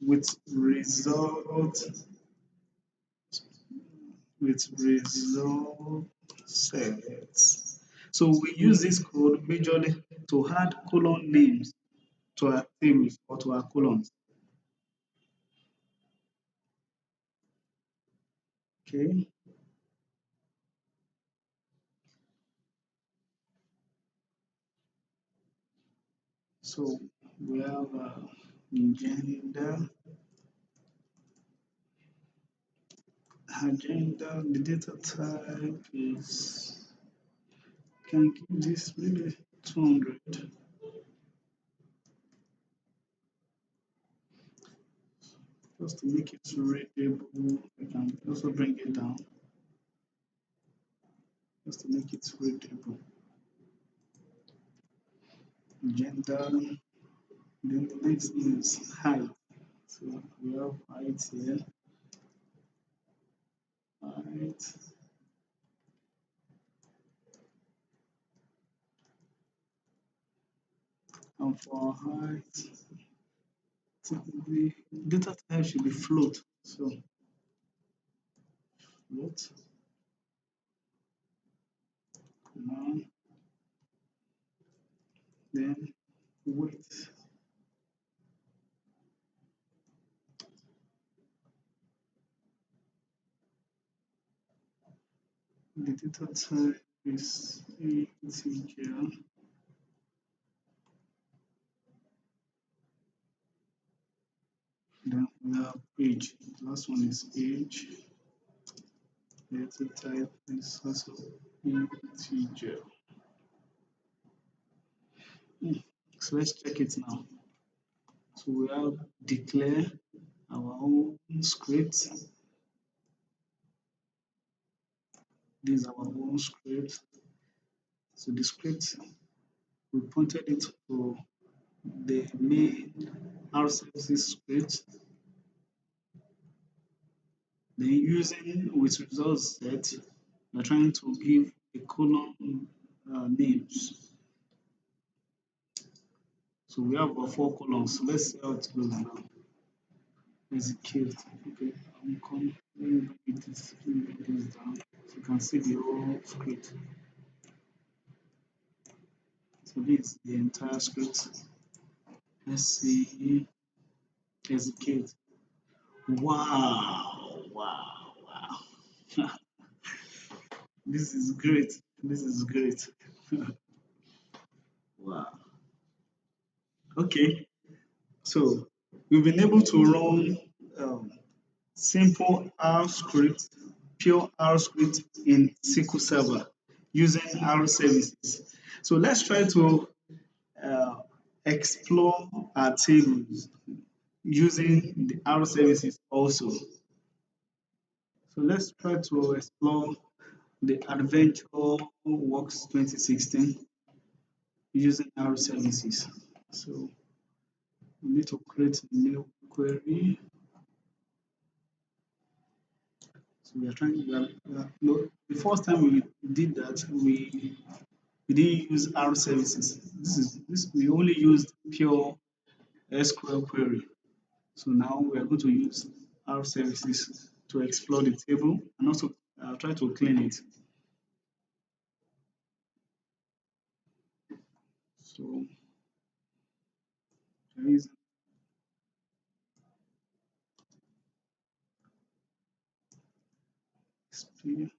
with result, result sets. So we use this code majorly to add column names to our tables or to our columns. Okay. So we have agenda, the data type is, can give this maybe 200. Just to make it readable, I can also bring it down just to make it readable. Gender, then the next is height. So we have height here, height, and for height, the data type should be float. So float, command, then weight. The data type is integer. Then we have age. The last one is age. Data type is also integer. So let's check it now. So we have declare our own script. This is our own script. So the script, we pointed it to the main R services script. Then using with results set, we're trying to give a column names. So we have our four columns. So let's see how it goes now. Execute. Okay, I'm coming. Let me bring this down so you can see the whole script. So this is the entire script. Let's see. Execute. Wow, wow, wow. This is great. This is great. Wow. Okay, so we've been able to run um, simple R script, pure R script in SQL Server using R services. So let's try to uh, explore our tables using the R services also. So let's try to explore the Adventure Works 2016 using R services. So we need to create a new query. So no, the first time we did that, we didn't use R services. This we only used pure SQL query. So now we are going to use R services to explore the table and also try to clean it. So there is explain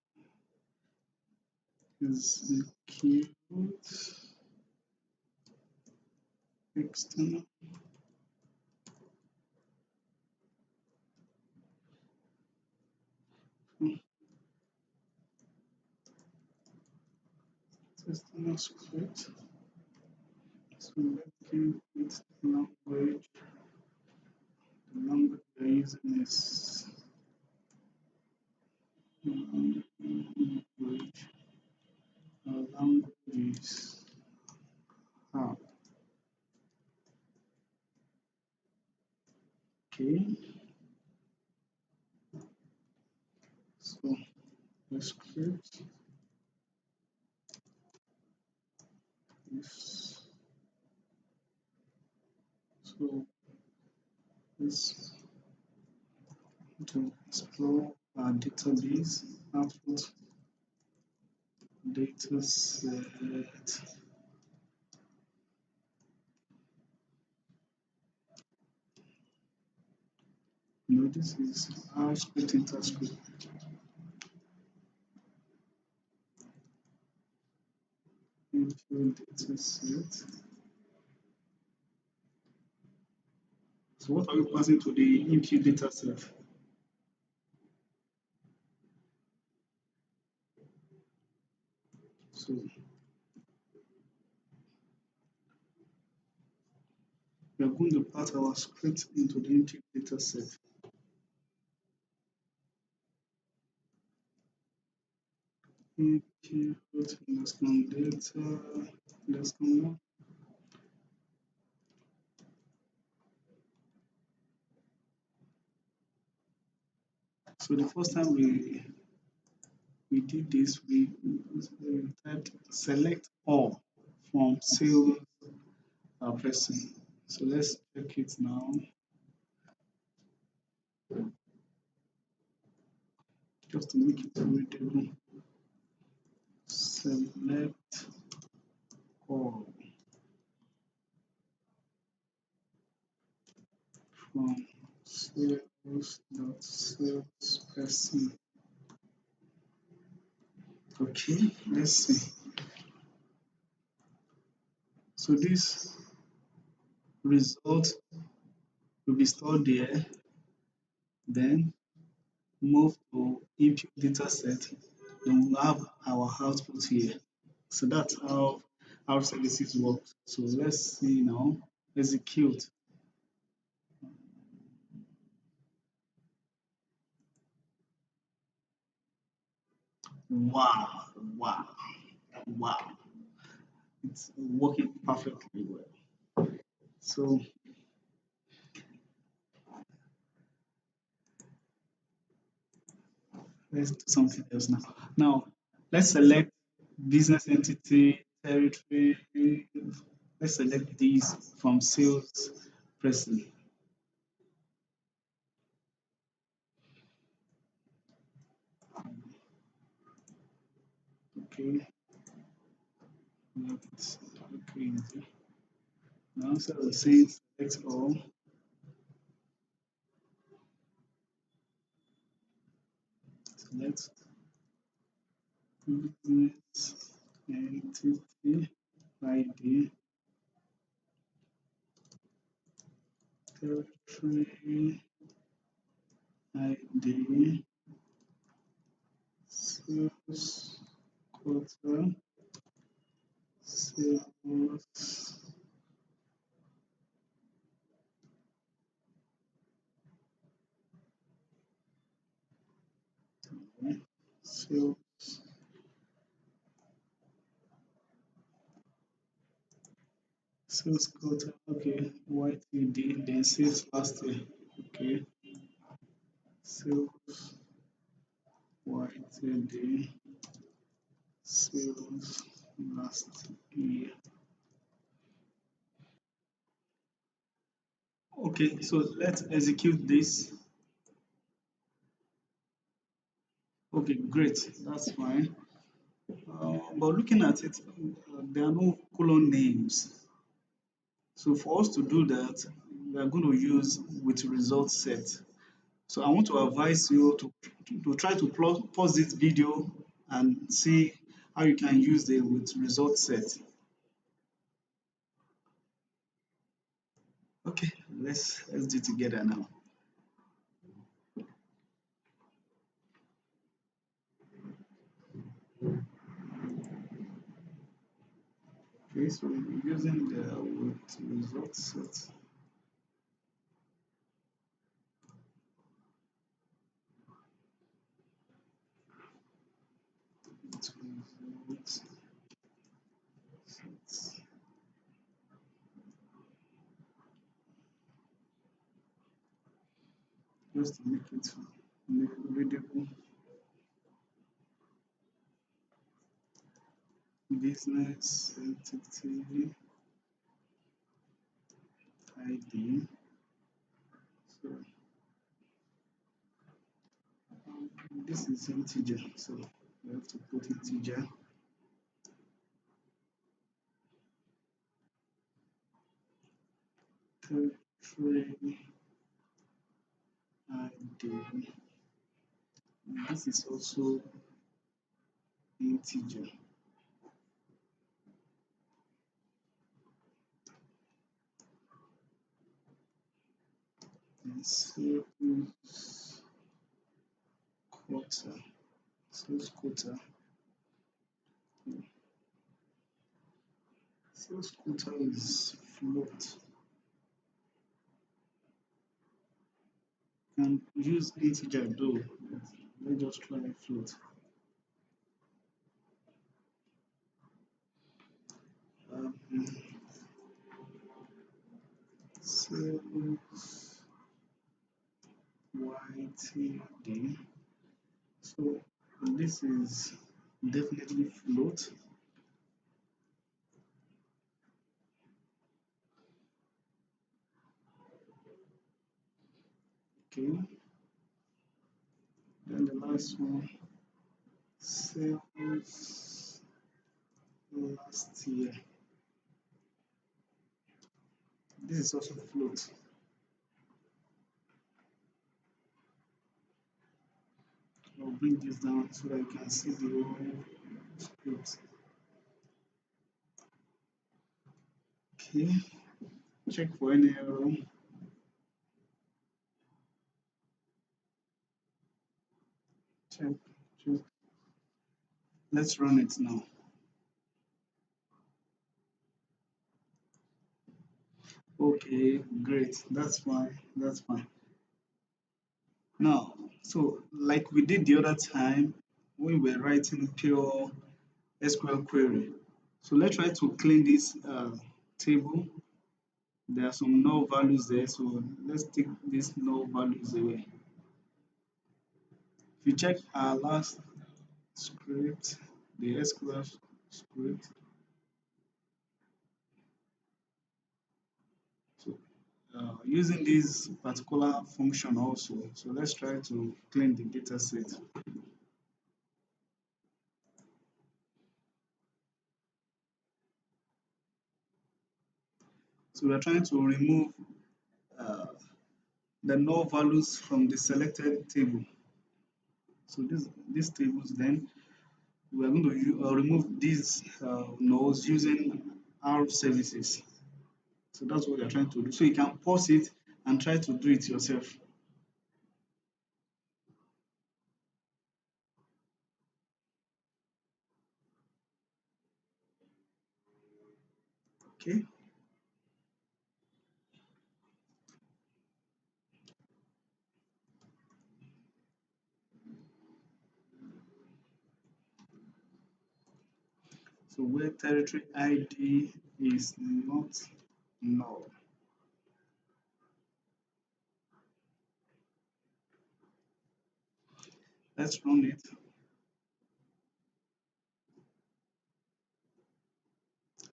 is the keyword external. External script. So let's give it language. The language we're using is language. Our language is R. Okay. So the script is so let's to explore our database output data set. No, this is our script interscript. Info data set. So what are we passing to the input data set? So we are going to pass our script into the input data set. Input underscore data underscore. So the first time we did this, we typed select all from sales person. So let's check it now. Just to make it readable. Select all from salesperson. Okay, let's see. So this result will be stored there, then move to input data set, then we'll have our output here. So that's how our services work. So let's see now, execute. Wow, wow, wow. It's working perfectly well. So let's do something else now. Now, let's select business entity, territory. Let's select these from sales person. Okay, let's crazy. Now, so I was saying select all, select business entity ID, territory ID, sales quota, sales, sales, sales quota. Okay, YTD, then sales last year. Okay, sales YTD, sales last year. Okay, so let's execute this. Okay, great, that's fine. But looking at it, there are no colon names. So for us to do that, we are going to use with result set. So I want to advise you to try to pause this video and see how you can use the with result set. Okay, let's do it together now. Okay, so using the with result set. With result set. Just to make it readable. Business entity ID. So this is integer, so we have to put integer. Territory ID. This is also integer. And sales quota. Sales quota. Sales quota is float. You can use integer though. Let's just try float. Um, sales YTD. So this is definitely float. Okay. Then the last one, sales last year. This is also float. I'll bring this down so that you can see the whole script. Okay, check for any error. Check, check. Let's run it now. Okay, great. That's fine. That's fine. Now, so like we did the other time, when we're writing pure SQL query. So let's try to clean this table. There are some null values there, so let's take these null values away. If you check our last script, the SQL script, so using this particular function also, so let's try to clean the data set. So we are trying to remove uh, the null values from the selected table. So these tables, then we are going to remove these nulls using our services. So that's what you're trying to do. So you can pause it and try to do it yourself. Okay. So where territory ID is not null. Let's run it.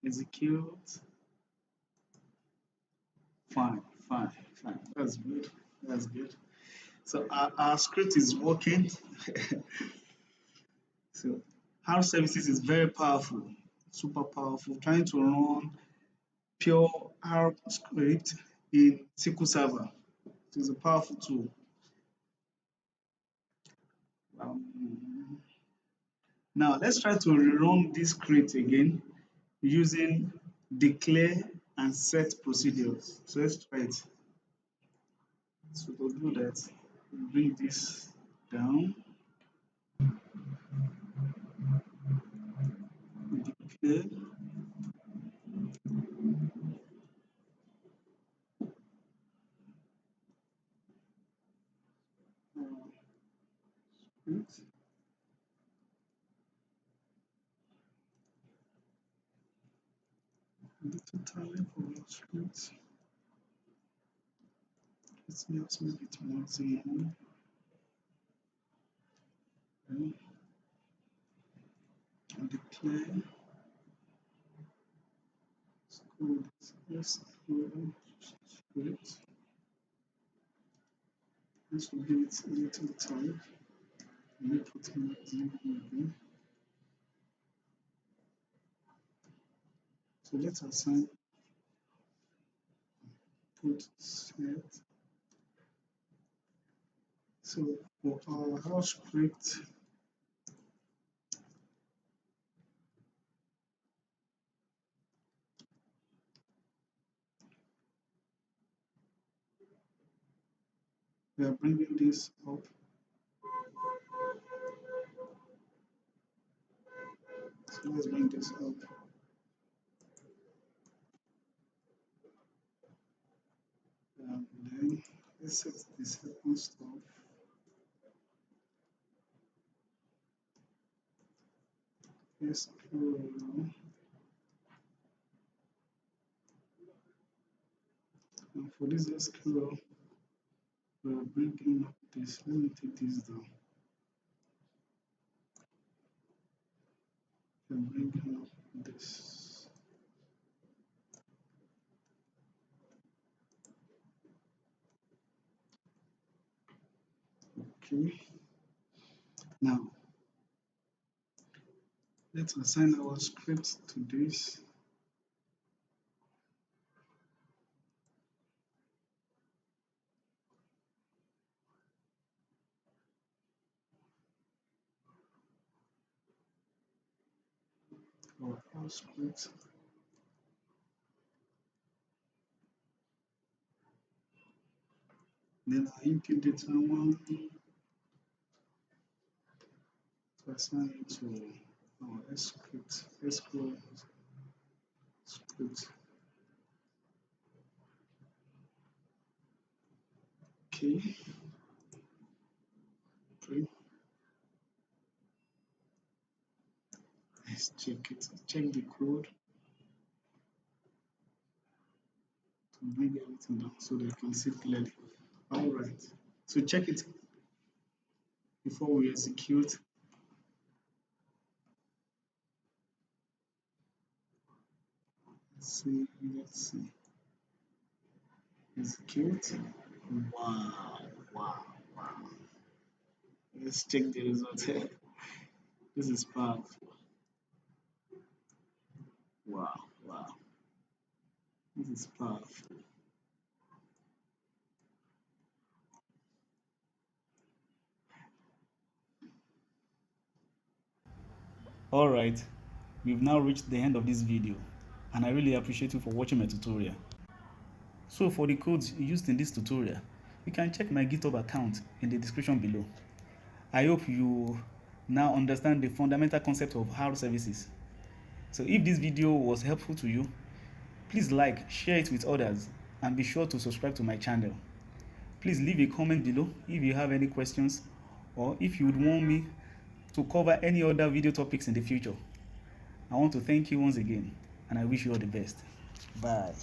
Execute. Fine, fine, fine. That's good. That's good. So our script is working. So our services is very powerful, super powerful. Trying to run pure R script in SQL Server. It is a powerful tool. Um, Now let's try to rerun this script again using declare and set procedures. So let's try it. So to do that, bring this down, declare, script, data type for our script. Let's just make it maximum. Okay. And declare SQL script. This will give it a little type. We put maximum again. So let's assign put set. So for our house script, we are bringing this up. So let's bring this up. And then let's set the second stuff. SQL. And for this SQL, we are bringing up this. Let me take this down. We are bringing up this. Okay. Now, let's assign our script to this. Our house script. Then our input data one to assign it to our script, SQL script. Okay. Okay. Let's check it. Check the code to bring everything down so they can see clearly. All right. So check it before we execute. Let's see. Execute. Wow, wow, wow. Let's check the result here. This is powerful. Wow, wow. This is powerful. Alright, we've now reached the end of this video and I really appreciate you for watching my tutorial. So for the codes used in this tutorial, you can check my GitHub account in the description below. I hope you now understand the fundamental concept of R services. So if this video was helpful to you, please like, share it with others, and be sure to subscribe to my channel. Please leave a comment below if you have any questions or if you would want me to cover any other video topics in the future. I want to thank you once again and I wish you all the best. Bye.